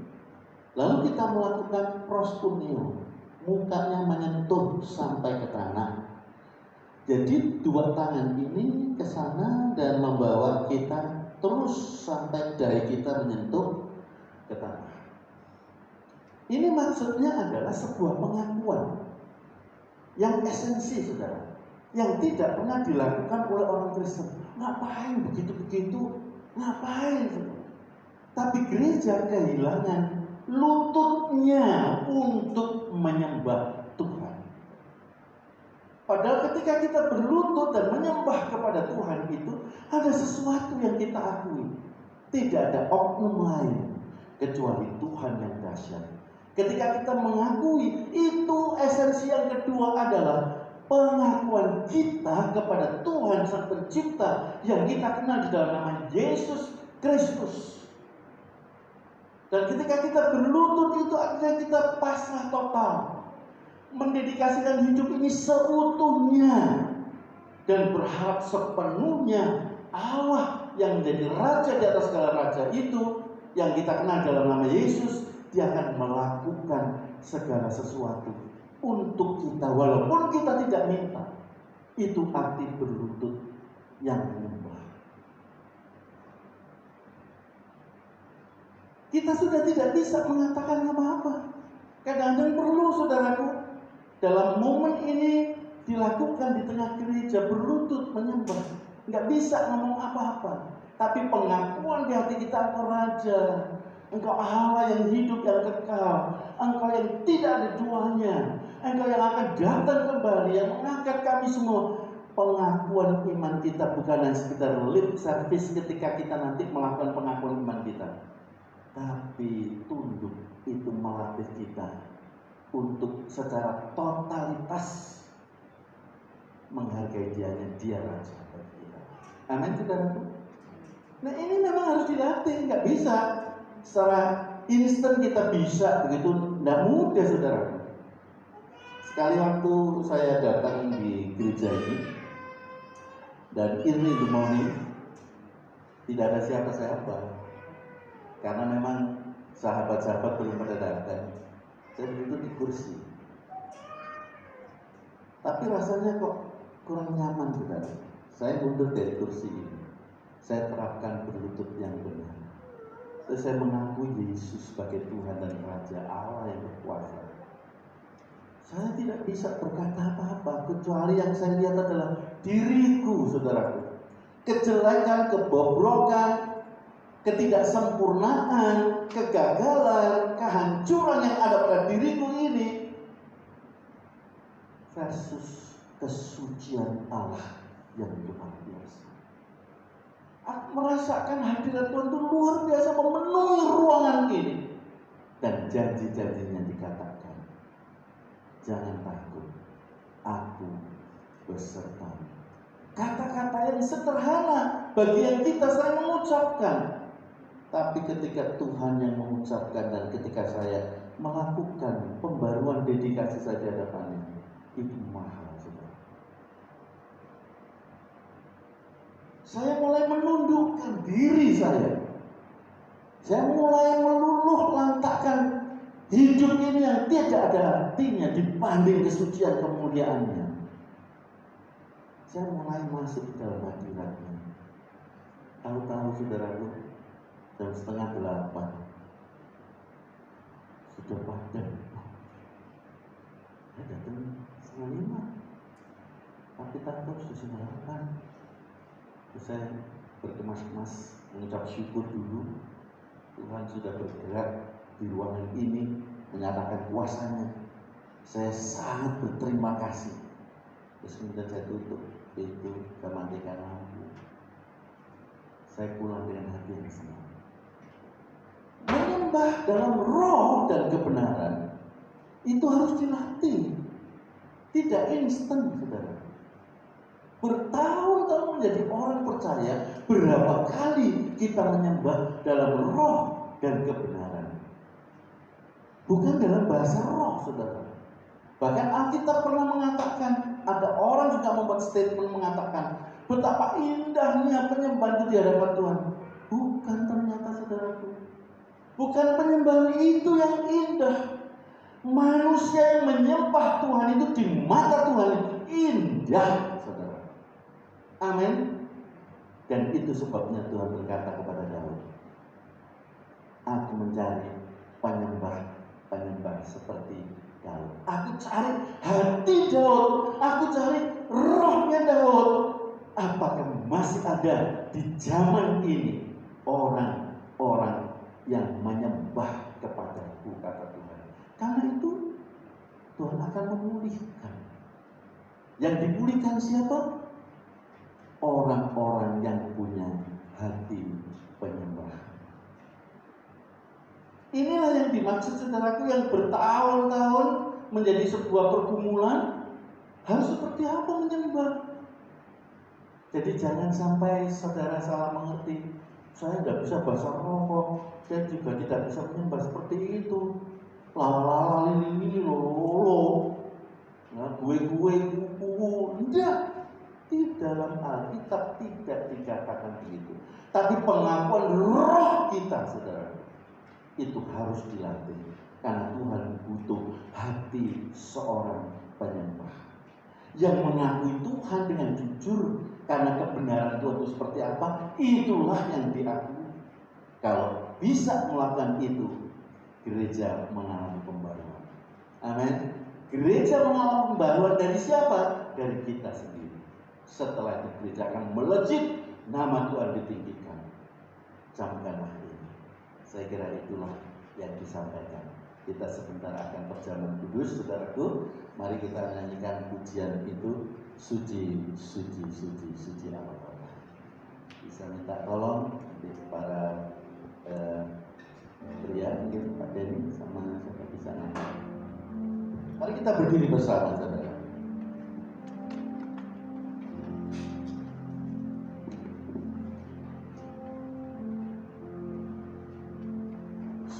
Lalu kita melakukan proskuneo, mukanya menyentuh sampai ke tanah. Jadi 2 tangan ini ke sana dan membawa kita terus sampai dahi kita menyentuh ke tanah. Ini maksudnya adalah sebuah pengakuan yang esensi, saudara, yang tidak pernah dilakukan oleh orang Kristen. Ngapain begitu-begitu? Ngapain, saudara? Tapi gereja kehilangan lututnya untuk menyembah Tuhan. Padahal ketika kita berlutut dan menyembah kepada Tuhan, itu ada sesuatu yang kita akui. Tidak ada oknum lain kecuali Tuhan yang dahsyat. Ketika kita mengakui itu, esensi yang kedua adalah pengakuan kita kepada Tuhan Sang Pencipta yang kita kenal di dalam nama Yesus Kristus. Dan ketika kita berlutut, itu artinya kita pasrah total, mendedikasikan hidup ini seutuhnya, dan berharap sepenuhnya Allah yang menjadi Raja di atas segala raja itu, yang kita kenal dalam nama Yesus, Dia akan melakukan segala sesuatu untuk kita walaupun kita tidak minta. Itu arti berlutut yang menyembah. Kita sudah tidak bisa mengatakan apa-apa. Kadang-kadang perlu, saudaraku, dalam momen ini dilakukan di tengah gereja, berlutut menyembah. Nggak bisa ngomong apa-apa, tapi pengakuan di hati kita, Engkau Raja, Engkau Allah yang hidup, yang kekal, Engkau yang tidak ada duanya, Engkau yang akan datang kembali, yang mengangkat kami semua. Pengakuan iman kita bukan hanya sekedar lip service ketika kita nanti melakukan pengakuan iman kita, tapi tunduk itu melatih kita untuk secara totalitas menghargai Dia Raja bagi kita. Amin, saudaraku. Nah, ini memang harus dilatih, nggak bisa secara instan kita bisa begitu, tidak mudah, saudara. Sekali waktu saya datang di gereja ini dan early the morning, tidak ada siapa-siapa karena memang sahabat-sahabat belum pada datang. Saya duduk di kursi, tapi rasanya kok kurang nyaman, saudara. Saya mundur dari kursi ini, saya terapkan berlutut yang benar. Saya mengakui Yesus sebagai Tuhan dan Raja Allah yang berkuasa. Saya tidak bisa berkata apa-apa kecuali yang saya lihat adalah diriku, saudaraku. Kejelekan, kebobrokan, ketidaksempurnaan, kegagalan, kehancuran yang ada pada diriku ini versus kesucian Allah yang luar biasa. Aku merasakan hadirat Tuhan itu luar biasa memenuhi ruangan ini. Dan janji-janjinya dikatakan, jangan takut, aku besertamu. Kata-kata yang sederhana bagi yang kita sering mengucapkan, tapi ketika Tuhan yang mengucapkan dan ketika saya melakukan pembaruan dedikasi saya di hadapannya, itu mahal, saudara. Saya mulai menundukkan diri saya. Saya mulai meluluh lantakkan hidup ini yang tidak ada artinya dibanding kesucian kemuliaannya. Saya mulai masuk ke dalam hadiratnya. Tahu-tahu saudaraku, jam 7:30 sudah padam. Saya datang 4:30, tapi tak tahu sudah 8. Terus saya berkemas-kemas mengucap syukur dulu. Tuhan sudah bergerak di ruangan ini, menyatakan kuasanya. Saya sangat berterima kasih. Terus kemudian saya tutup pintu, saya matikan lampu. Saya pulang dengan hati yang senang. Menyembah dalam roh dan kebenaran itu harus dilatih, tidak instan, saudara. Bertahun-tahun menjadi orang percaya, berapa kali kita menyembah dalam roh dan kebenaran, bukan dalam bahasa roh, saudara. Bahkan Alkitab pernah mengatakan, ada orang juga membuat statement mengatakan betapa indahnya penyembahan di hadapan Tuhan. Bukan, ternyata saudaraku, bukan penyembahan itu yang indah. Manusia yang menyembah Tuhan itu di mata Tuhan indah, saudara. Amin. Dan itu sebabnya Tuhan berkata kepada Daud, aku mencari penyembah seperti Daud. Aku cari hati Daud, aku cari rohnya Daud. Apakah masih ada di zaman ini orang-orang yang menyembah kepadaku, kata Tuhan. Karena itu Tuhan akan memulihkan. Yang dipulihkan siapa? Orang-orang yang punya hati penyembah. Inilah yang dimaksud, saudaraku, yang bertahun-tahun menjadi sebuah pergumulan. Harus seperti apa menyembah? Jadi jangan sampai saudara salah mengerti. Saya tidak bisa bahasa roh, saya juga tidak bisa menyembah seperti itu. Lala ini lolo, nah, gue enggak. Di dalam Alkitab tidak dikatakan begitu. Tapi pengakuan roh kita, saudara, itu harus dilatih. Karena Tuhan butuh hati seorang penyembah yang mengakui Tuhan dengan jujur. Karena kebenaran Tuhan itu seperti apa, itulah yang diakui. Kalau bisa melakukan itu, gereja mengalami pembaruan. Amin. Gereja mengalami pembaruan dari siapa? Dari kita sendiri. Setelah itu gereja akan melejit, nama Tuhan ditinggikan. Camkanlah ini. Saya kira itulah yang disampaikan. Kita sebentar akan perjamuan kudus, saudaraku. Mari kita nyanyikan pujian itu. Suci, suci, suci, suci Allah. Bisa minta tolong para pria, mungkin Pak Denny sama siapa di sana. Mari kita berdiri bersama, saudara.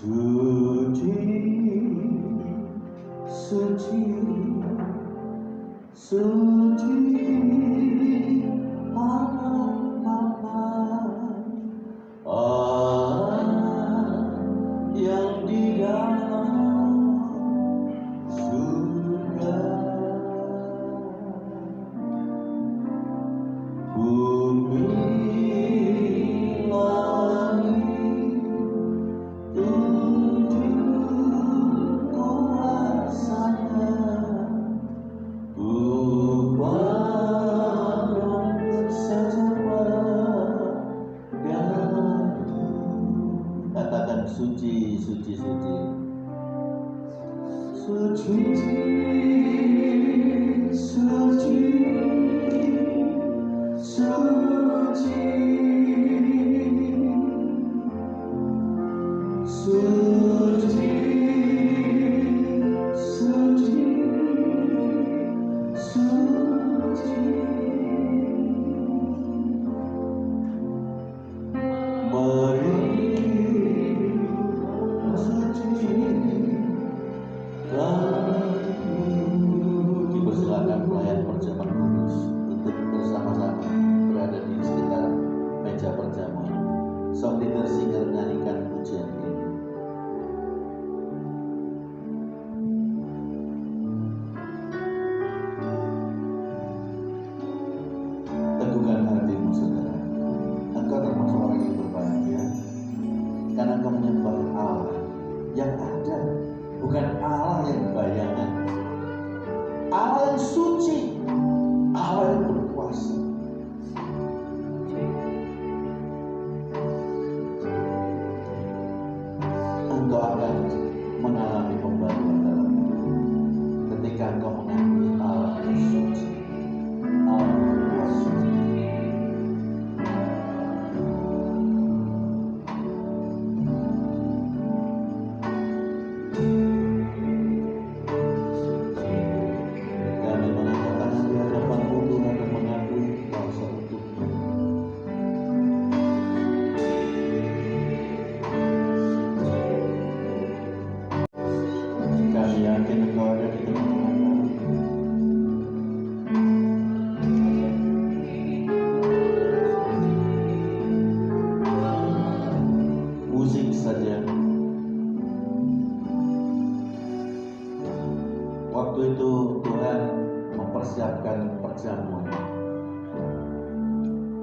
Suci, suci, suci Allah yang di dalam surga, bumi langit tunjuk kuasanya. Katakan suci, suci, suci, suci, suci, suci.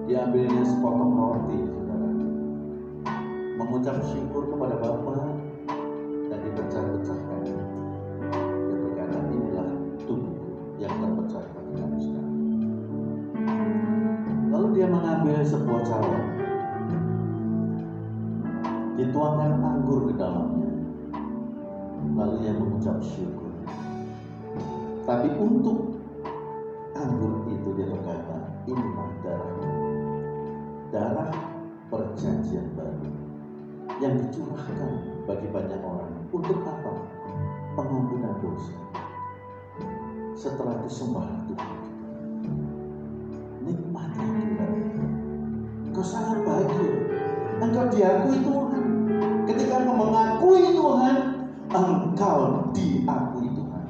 Diambilnya sepotong roti, saudara, mengucap syukur kepada Bapa dan dipecah-pecahkan. Dia berkata, inilah tubuhku yang terpecah bagi kamu sekalian. Lalu dia mengambil sebuah cawan, dituangkan anggur ke dalamnya, lalu ia mengucap syukur. Tapi untuk anggur itu dia berkata, inilah darahku, darah perjanjian baru yang dicurahkan bagi banyak orang. Untuk apa? Pengampunan dosa. Setelah itu sembahlah Tuhan. Nikmati Tuhan. Engkau sangat bahagia. Engkau diakui Tuhan. Ketika engkau mengakui Tuhan, engkau diakui Tuhan.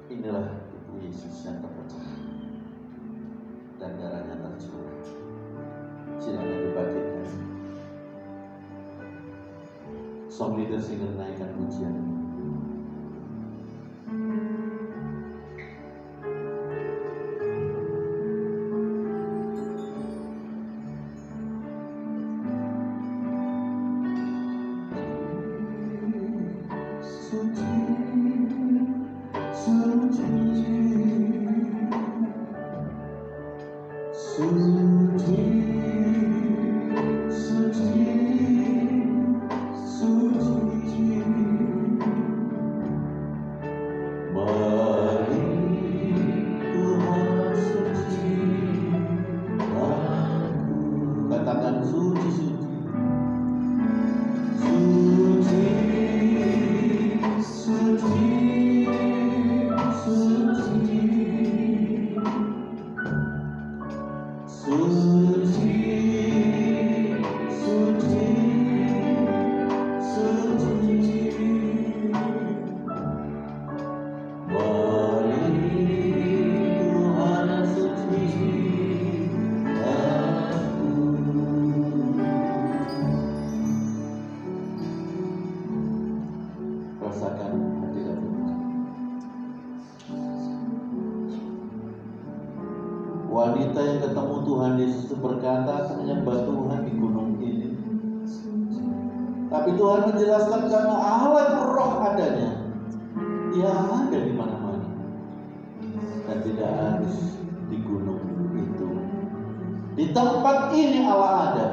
Inilah tubuh Yesus yang terpecah dan darahnya tercurah. Silakan dibangkitkan. Song leader singer naikkan pujian. Wanita yang ketemu Tuhan Yesus berkata, menyembah Tuhan di gunung ini. Tapi Tuhan menjelaskan karena Allah roh adanya, Dia ada di mana-mana dan tidak harus di gunung itu. Di tempat ini Allah ada.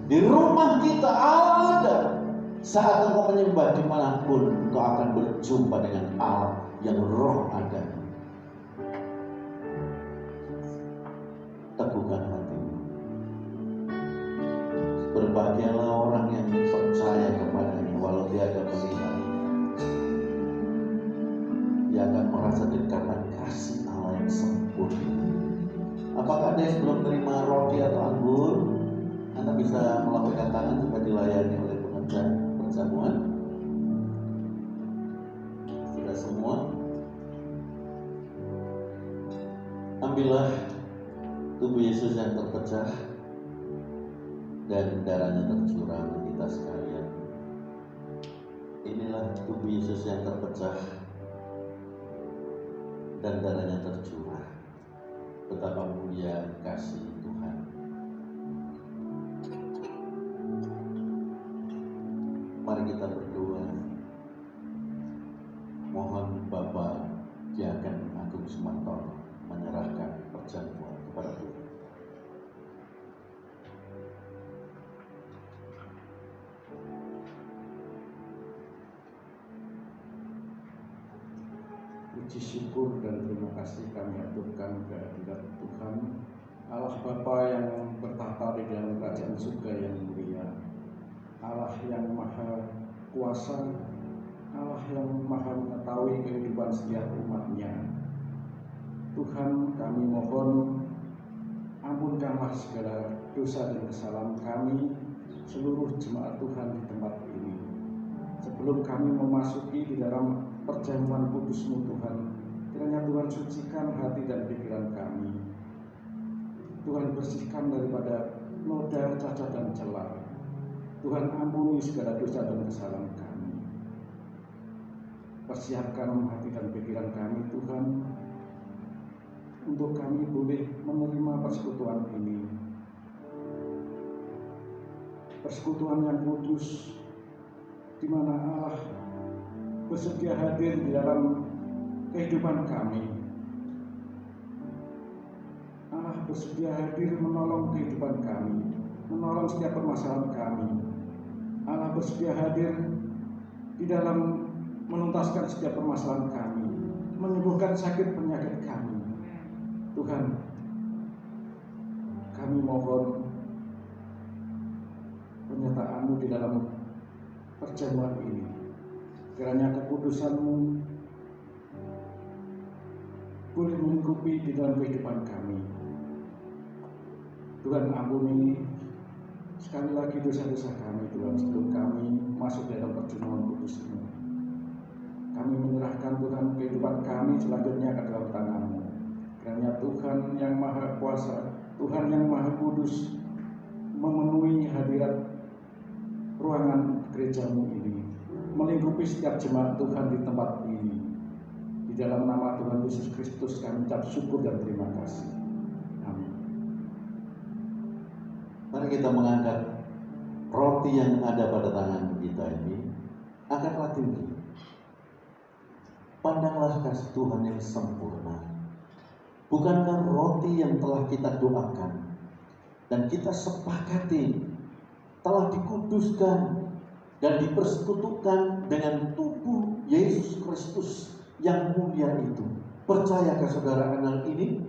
Di rumah kita Allah ada. Saat engkau menyembah dimanapun, engkau akan berjumpa dengan Allah yang roh ada. Teguhkan hatimu. Berbahagialah orang yang percaya kepadanya walau dia ada melihat. Dia akan merasa dekat dan kasih Allah yang sempurna. Apakah ada yang belum terima roti atau anggur? Anda bisa melambaikan tangan supaya dilayani oleh pengajar perjamuan. Sudah semua? Ambillah tubuh Yesus yang terpecah dan darahnya tercurah bagi kita sekalian. Inilah tubuh Yesus yang terpecah dan darahnya tercurah. Betapa mulia kasih Tuhan. Mari kita berdoa. Mohon Bapak Diaken Agung Sumantono menyerahkan perjamuan kepada Tuhan. Puji syukur dan terima kasih kami aturkan kehadirat Tuhan Allah Bapa yang bertahta di dalam kerajaan surga yang mulia, Allah yang maha kuasa, Allah yang maha mengetahui kehidupan setiap umatnya. Tuhan, kami mohon ampunkanlah segala dosa dan kesalahan kami, seluruh jemaat Tuhan di tempat ini. Sebelum kami memasuki di dalam perjamuan kudus-Mu Tuhan, kiranya Tuhan sucikan hati dan pikiran kami. Tuhan bersihkan daripada noda, cacat dan celah. Tuhan ampuni segala dosa dan kesalahan kami. persiapkan hati dan pikiran kami Tuhan, untuk kami boleh menerima persekutuan ini, persekutuan yang kudus, di mana Allah bersedia hadir di dalam kehidupan kami. Allah bersedia hadir menolong kehidupan kami, menolong setiap permasalahan kami. Allah bersedia hadir di dalam menuntaskan setiap permasalahan kami, menyembuhkan sakit penyakit kami. Tuhan, kami mohon penyertaan-Mu di dalam perjamuan ini. Kiranya kekudusan-Mu boleh melingkupi di dalam kehidupan kami. Tuhan, ampuni sekali lagi dosa-dosa kami Tuhan, sebelum kami masuk dalam perjamuan kudus ini. Kami menyerahkan Tuhan kehidupan kami selanjutnya ke dalam tangan-Mu. Kiranya Tuhan yang Maha Kuasa, Tuhan yang Maha Kudus, memenuhi hadirat ruangan gereja-Mu ini, melingkupi setiap jemaat Tuhan di tempat ini. Di dalam nama Tuhan Yesus Kristus kami ucap syukur dan terima kasih. Amin. Mari kita mengangkat roti yang ada pada tangan kita ini, angkatlah tinggi. Pandanglah kasih Tuhan yang sempurna. Bukankah roti yang telah kita doakan dan kita sepakati telah dikuduskan dan dipersekutukan dengan tubuh Yesus Kristus yang mulia itu? Percayakah saudara hal ini?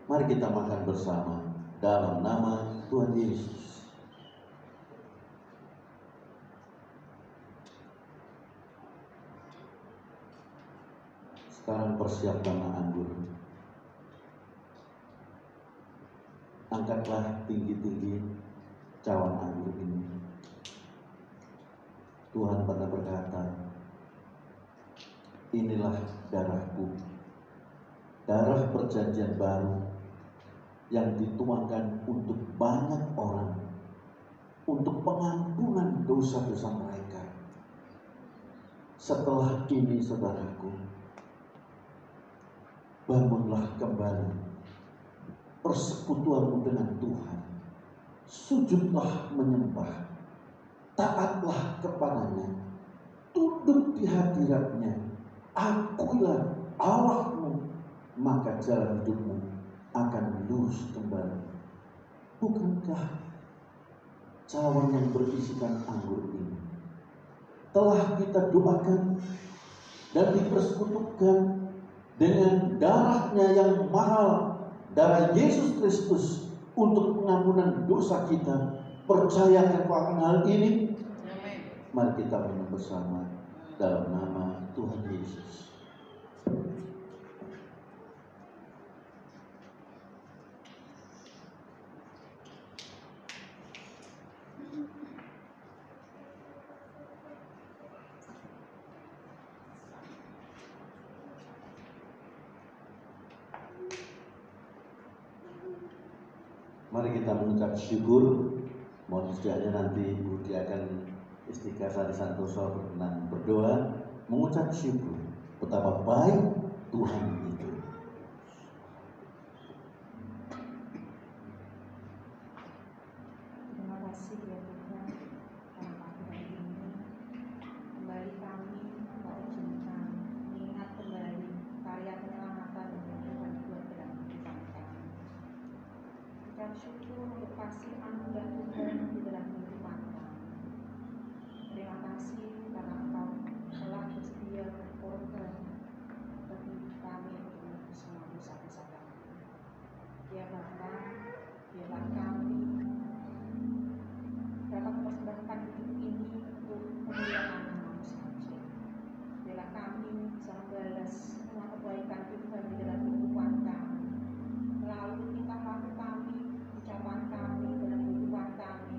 Mari kita makan bersama dalam nama Tuhan Yesus. Sekarang persiapkanlah anggur. Angkatlah tinggi-tinggi cawan anggur ini. Tuhan pernah berkata, inilah darahku, darah perjanjian baru yang dituangkan untuk banyak orang, untuk pengampunan dosa-dosa mereka. Setelah ini saudaraku, bangunlah kembali persekutuanmu dengan Tuhan. Sujudlah menyembah, taatlah kepadanya, tunduk di hadiratnya, akuilah Allahmu, maka jalan hidupmu akan lurus kembali. Bukankah cawan yang berisikan anggur ini telah kita doakan dan dipersekutukan dengan darahnya yang mahal, darah Yesus Kristus untuk pengampunan dosa kita? Percayakan akan hal ini. Mari kita minum bersama dalam nama Tuhan Yesus. Mari kita mengucap syukur. Mohon sedianya nanti Budi akan istighfar di Santoso berkenan berdoa, mengucap syukur betapa baik Tuhan itu. Terima kasih ya Tuhan, karena pagi hari ini kembali kami mau izinkan mengingat kembali karya penyelamatan yang Tuhan buat dalam kehidupan kami. Ucap syukur untuk kasih anugerah Tuhan di dalam kehidupan kami. Terima kasih karena Engkau telah bersedia berkorban bagi kami untuk semua dosa-dosa kami. Ya Bapa, biarlah kami dapat mempersembahkan hidup ini untuk kemuliaan nama-Mu saja. Biarlah kami bisa membalas semua kebaikan Tuhan di dalam kehidupan kami, melalui tingkah laku kami, ucapan kami, dalam kehidupan kami,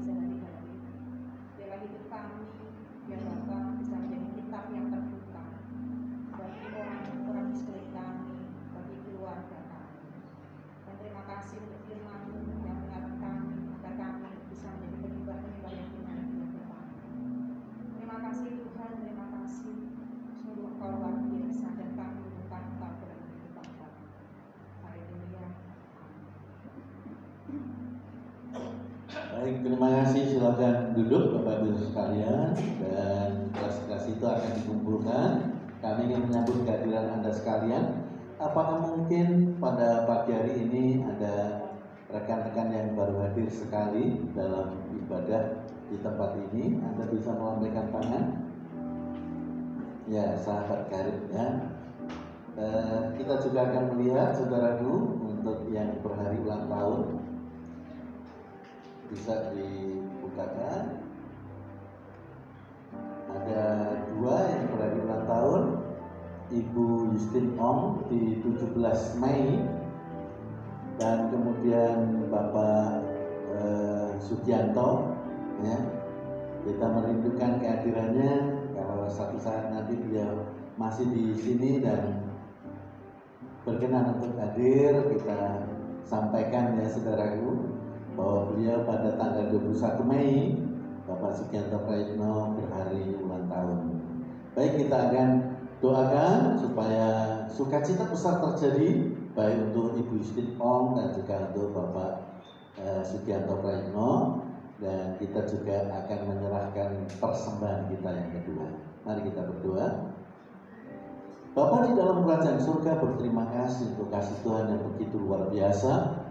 silakan duduk Bapak Ibu sekalian, dan kelas-kelas itu akan dikumpulkan. Kami ingin menyambut kehadiran Anda sekalian. Apakah mungkin pada pagi hari ini ada rekan-rekan yang baru hadir sekali dalam ibadah di tempat ini? Anda bisa melambaikan tangan. Ya, sahabat karib ya. Kita juga akan melihat saudaraku untuk yang berhari ulang tahun. Bisa dibukakan. Ada 2 yang berhari ulang tahun. Ibu Justin Ong di 17 Mei, dan kemudian Bapak Sugianto ya. Kita merindukan kehadirannya. Kalau satu saat nanti beliau masih di sini dan berkenan untuk hadir, kita sampaikan ya saudaraku bahwa beliau pada tanggal 21 Mei Bapak Sugianto Praitno berhari ulang tahun. Baik, kita akan doakan supaya sukacita besar terjadi baik untuk Ibu Justin Ong dan juga untuk Bapak Sugianto Praitno, dan kita juga akan menyerahkan persembahan kita yang kedua. Mari kita berdoa. Bapa di dalam kerajaan surga, berterima kasih untuk kasih Tuhan yang begitu luar biasa.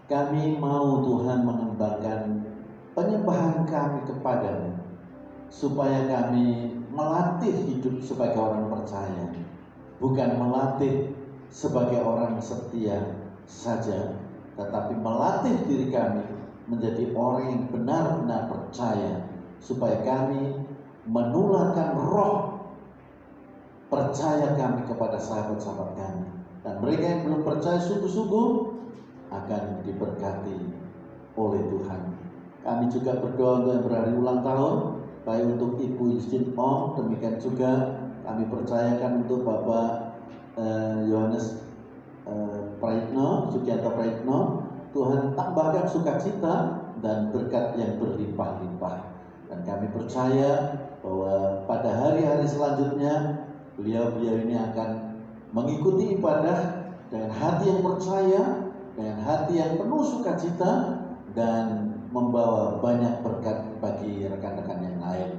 Kami mau Tuhan mengembangkan penyembahan kami kepadamu, supaya kami melatih hidup sebagai orang percaya, bukan melatih sebagai orang setia saja, tetapi melatih diri kami menjadi orang yang benar-benar percaya, supaya kami menularkan roh percaya kami kepada sahabat-sahabat kami, dan mereka yang belum percaya sungguh-sungguh akan diberkati oleh Tuhan. Kami juga berdoa untuk yang berhari ulang tahun, baik untuk Ibu Justin Ong, demikian juga kami percayakan untuk Bapak Yohanes Praitno, Sugianto Praitno. Tuhan tambahkan sukacita dan berkat yang berlimpah-limpah, dan kami percaya bahwa pada hari-hari selanjutnya beliau-beliau ini akan mengikuti ibadah dengan hati yang percaya, dengan hati yang penuh sukacita, dan membawa banyak berkat bagi rekan-rekan yang lain.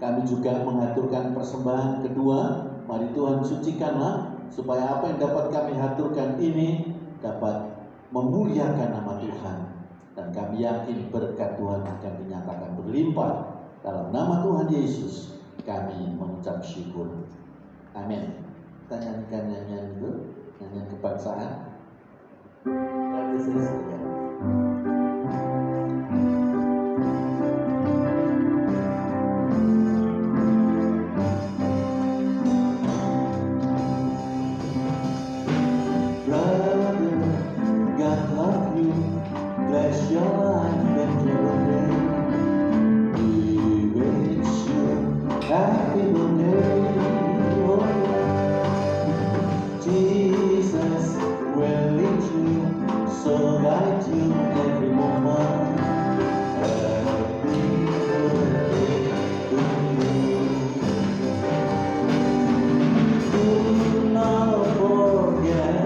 Kami juga mengaturkan persembahan kedua. Mari Tuhan sucikanlah, supaya apa yang dapat kami haturkan ini dapat memuliakan nama Tuhan, dan kami yakin berkat Tuhan akan dinyatakan berlimpah. Dalam nama Tuhan Yesus kami mengucap syukur. Amin. Kita nyanyikan nyanyian itu, nyanyian kebangsaan. Nanti selesai. Bless your life and your day. We wish you happy birthday. Oh, Jesus will lead you, so guide you every moment. Happy birthday to you. Do not forget.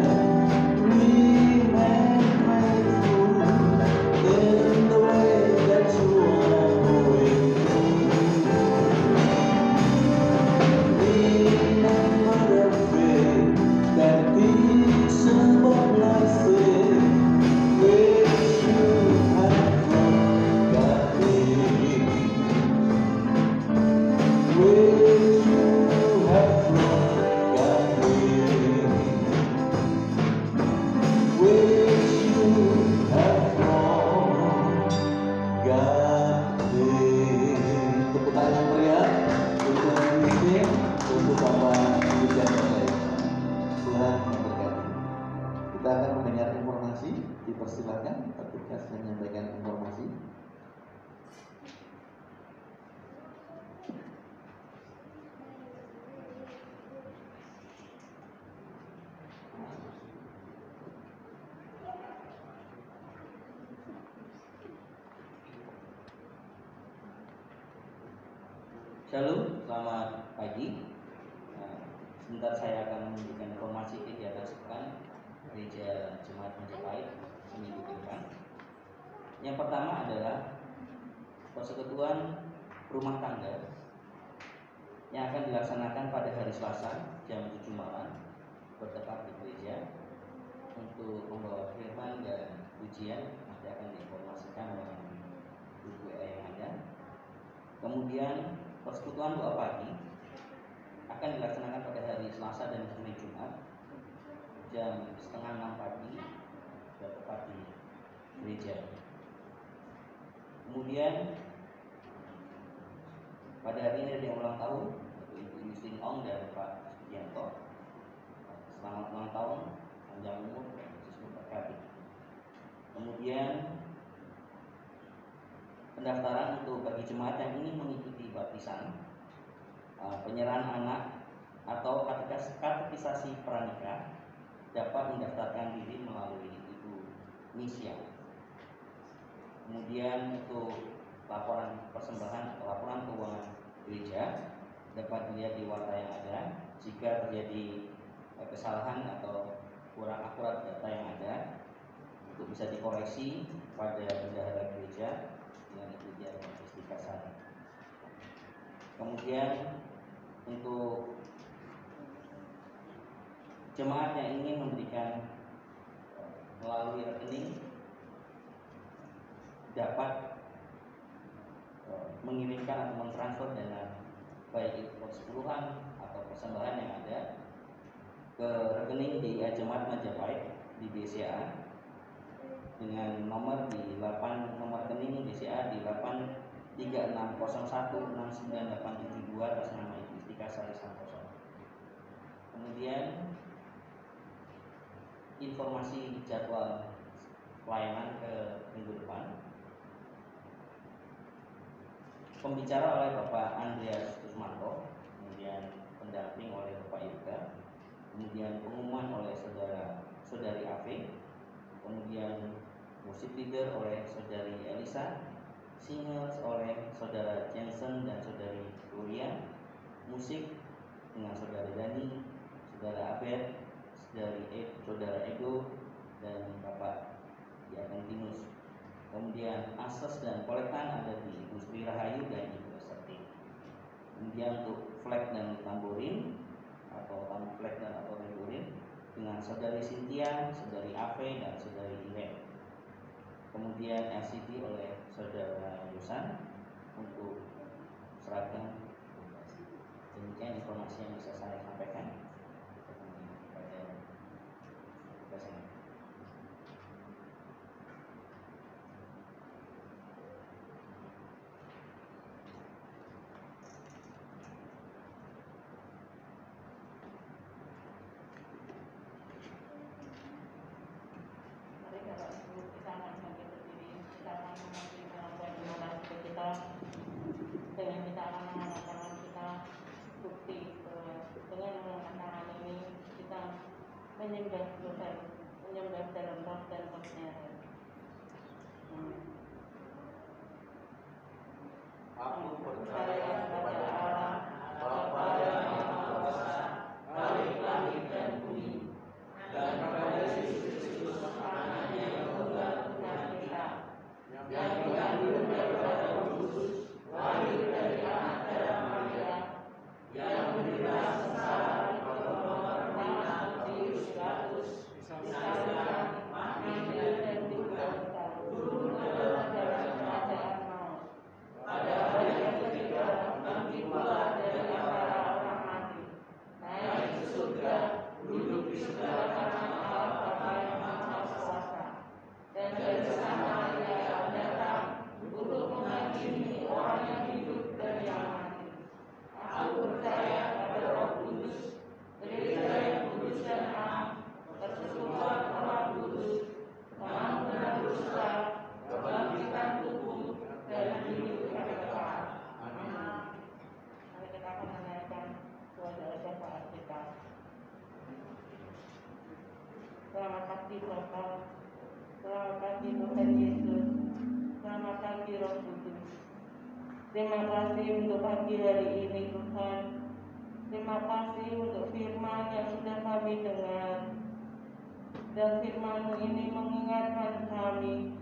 Dipersilakan petugas yang menyampaikan informasi. Shalom, selamat pagi. Sebentar saya akan memberikan informasi kegiatan sepekan Gereja Jemaat Majapahit seminggu ke depan. Yang pertama adalah persekutuan rumah tangga yang akan dilaksanakan pada hari Selasa jam 7 malam bertempat di gereja. Untuk membawa firman dan ujian nanti akan diinformasikan melalui grup WA yang ada. Kemudian persekutuan doa pagi akan dilaksanakan pada hari Selasa dan hari Jumat jam 5:30 pagi bertempat di gereja. Kemudian pada hari ini ada yang ulang tahun, yaitu Ibu Yustin Ong dan Pak Sugianto. Selamat ulang tahun, panjang umur dan Yesus memberkati. Kemudian pendaftaran untuk bagi jemaat yang ingin mengikuti baptisan, penyerahan anak atau katekisasi pranikah dapat mendaftarkan diri melalui Ibu Nisya. Kemudian untuk laporan persembahan atau laporan keuangan gereja dapat dilihat di warta yang ada. Jika terjadi kesalahan atau kurang akurat data yang ada, itu bisa dikoreksi pada bendahara gereja dengan Ibu Dian Istika Sari. Kemudian untuk jemaat yang ingin memberikan melalui rekening dapat mengirimkan atau mentransfer dana baik itu persepuluhan atau persembahan yang ada ke rekening di Jemaat Majapahit di BCA dengan nomor rekening BCA di 83601698772 atas nama Ibu Istika Sari Santoso. Kemudian informasi jadwal pelayanan ke minggu depan. Pembicara oleh Bapak Andreas Kusmanto, kemudian pendamping oleh Bapak Yuda, kemudian pengumuman oleh saudari Ave, kemudian musik leader oleh saudari Elisa, singers oleh saudara Jensen dan saudari Gloria, musik dengan saudara Dani, saudara Abed, saudara Ego, dan Bapak Diakontinus. Kemudian akses dan kolektan ada di Ibu Sri Rahayu dan Ibu Serti. Kemudian untuk flag dan tamborin atau flag dan atau tamborin dengan saudari Cynthia, saudari Ave dan saudari Irene. Kemudian LCD oleh saudara Yusan untuk seragam. Demikian informasi yang bisa saya sampaikan pada tugas ini. Dengan kita akan mengangkat tangan kita, bukti dengan mengangkat tangan ini kita menyembah Tuhan, menyembah dalam roh dan kebenaran. Aku percaya kepada Allah, Bapa yang Maha Kuasa, Khalik langit dan bumi, dan kepada Yesus Kristus, Anaknya yang tunggal Tuhan kita, yang dikandung dari Roh Kudus, lahir dari anak darah Maria, yang menderita sengsara di bawah pemerintahan Pontius Pilatus, disalibkan, mati dan dikuburkan, turun ke dalam kerajaan maut. Pada hari yang ketiga bangkit pula dari antara orang mati, naik ke surga, duduk di sebelah kanan Allah Bapa yang Maha Kuasa, dan dari sana Ia akan datang untuk menghakimi orang yang hidup dan yang mati. Aku percaya pada Roh Kudus, gereja yang kudus dan am, persekutuan Orang Kudus, pengampunan dosa, kebangkitan tubuh, dan hidup yang kekal. Amin. Mari kita akan menaikkan doa syafaat kita. Selamat pagi Bapa, selamat pagi Tuhan Yesus, selamat pagi Roh Kudus. Terima kasih untuk pagi hari ini Tuhan. Terima kasih untuk firman yang sudah kami dengar. Dan firman-Mu ini mengingatkan kami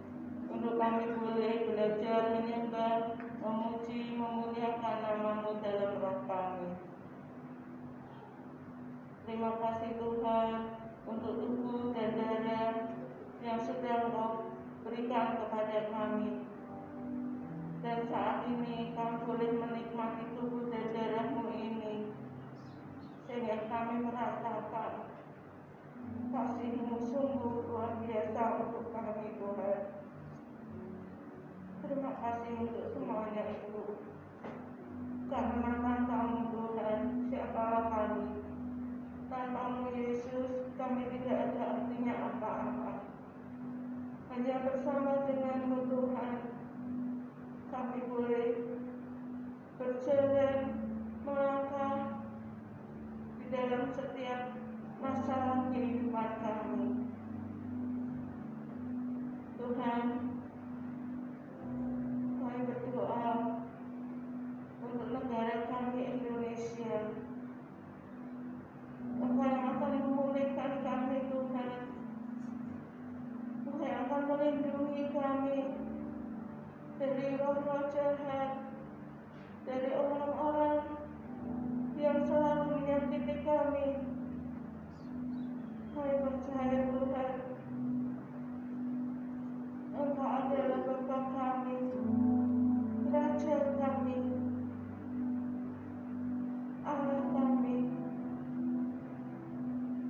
untuk kami boleh belajar menyembah, memuji, memuliakan nama-Mu dalam roh kami. Terima kasih Tuhan untuk tubuh dan darah yang sudah Engkau berikan kepada kami. Dan saat ini kami boleh menikmati tubuh dan darah-Mu ini, sehingga kami merasakan kasih-Mu sungguh luar biasa untuk kami Tuhan. Terima kasih untuk semuanya itu. Karena tanpa-Mu Tuhan, siapalah kami? Tanpa-Mu Yesus, kami tidak ada artinya apa-apa. Hanya bersama dengan-Mu Tuhan, kami boleh berjalan, melangkah di dalam setiap masalah kehidupan kami. Tuhan, kami berdoa untuk negara kami Indonesia. Engkau yang akan memulihkan kami Tuhan. Engkau yang akan melindungi kami dari roh-roh jahat, dari orang-orang yang selalu menyakiti kami. Kami percaya Tuhan, Engkau adalah Bapa kami, Raja kami, Allah kami.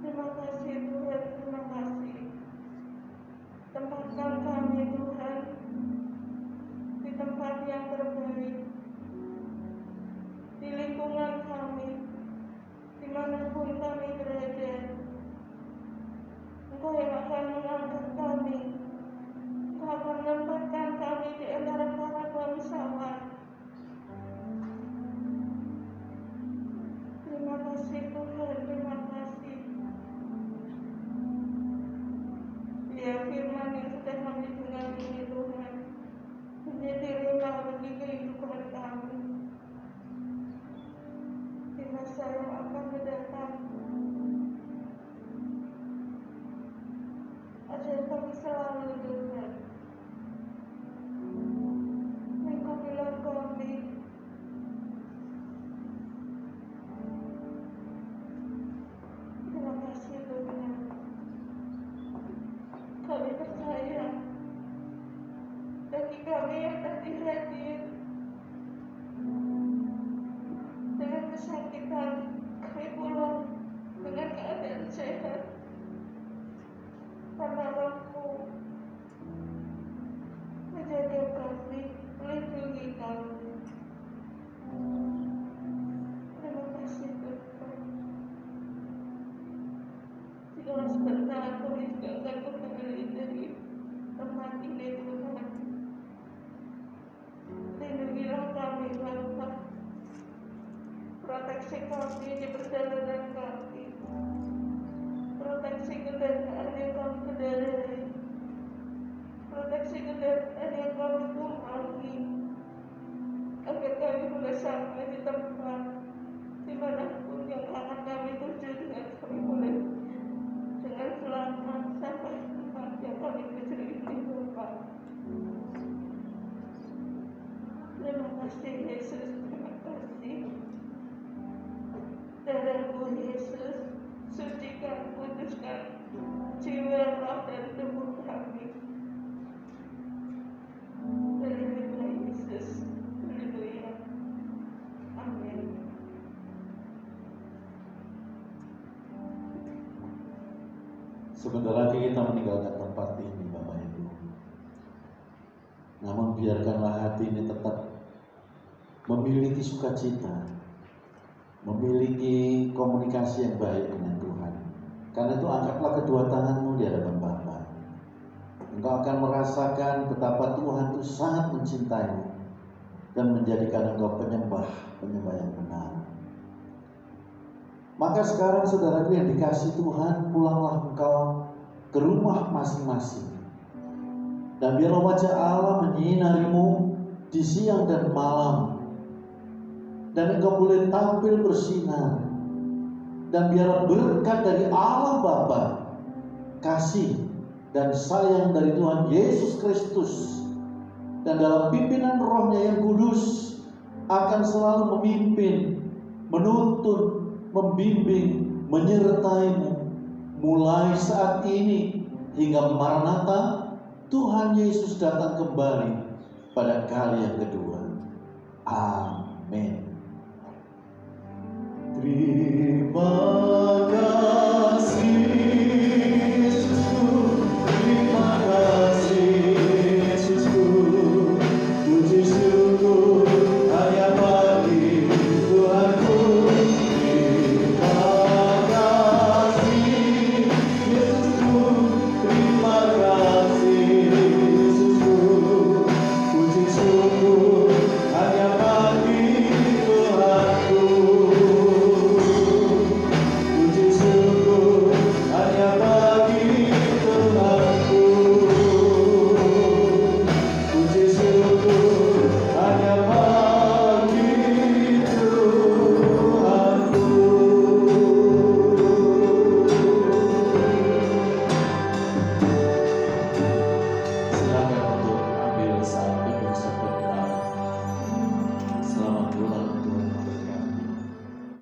Terima kasih Tuhan, terima kasih. Tempatkan kami Tuhan di tempat yang terbaik, di lingkungan kami, dimanapun kami berada. Engkau yang akan mengangkat kami, Engkau akan menempatkan kami di antara para bangsawan. Terima kasih Tuhan, terima kasih. Biar firman yang sudah kami dengar ini Tuhan menjadi rema bagi kehidupan kami di masa yang akan mendatang. Ajar kami selalu Tuhan lingkupilah kami. Terima kasih Tuhan. Kami percaya bagi kami yang tadi hadir dengan kesakitan, kami pulang dengan keadaan sehat karena mampu menjaga kami, melindungi kami. Terima kasih Tuhan. Jika sebentar kami juga akan kembali dari tempat ini Tuhan. Lindungilah kami Bapa. Proteksi kami di perjalanan kami. Proteksi kendaraan yang kami kendarai. Proteksi kendaraan yang kami tumpangi. Agar kami boleh sampai di tempat dimanapun yang akan kami tuju, dengan kami boleh dengan selamat sampai di tempat yang kami tuju ini Bapak. Terima kasih Yesus, terima kasih. Darah-Mu Yesus, sucikan, kuduskan jiwa, roh, dan tubuh kami. Haleluya Yesus, haleluya. Amin. Sebentar lagi kita meninggalkan tempat ini Bapak Ibu. Namun biarkanlah hati ini tetap memiliki sukacita, memiliki komunikasi yang baik dengan Tuhan. Karena itu angkatlah kedua tanganmu di hadapan Bapa. Engkau akan merasakan betapa Tuhan itu sangat mencintaimu dan menjadikan engkau penyembah yang benar. Maka sekarang saudaraku yang dikasihi Tuhan, pulanglah engkau ke rumah masing-masing. Dan biarlah wajah Allah menyinarimu di siang dan malam. Dan engkau boleh tampil bersinar. Dan biarlah berkat dari Allah Bapa, kasih, dan sayang dari Tuhan Yesus Kristus, dan dalam pimpinan Roh-Nya yang kudus akan selalu memimpin, menuntun, membimbing, menyertaimu mulai saat ini hingga Maranatha, Tuhan Yesus datang kembali pada kali yang kedua. Amin. Terima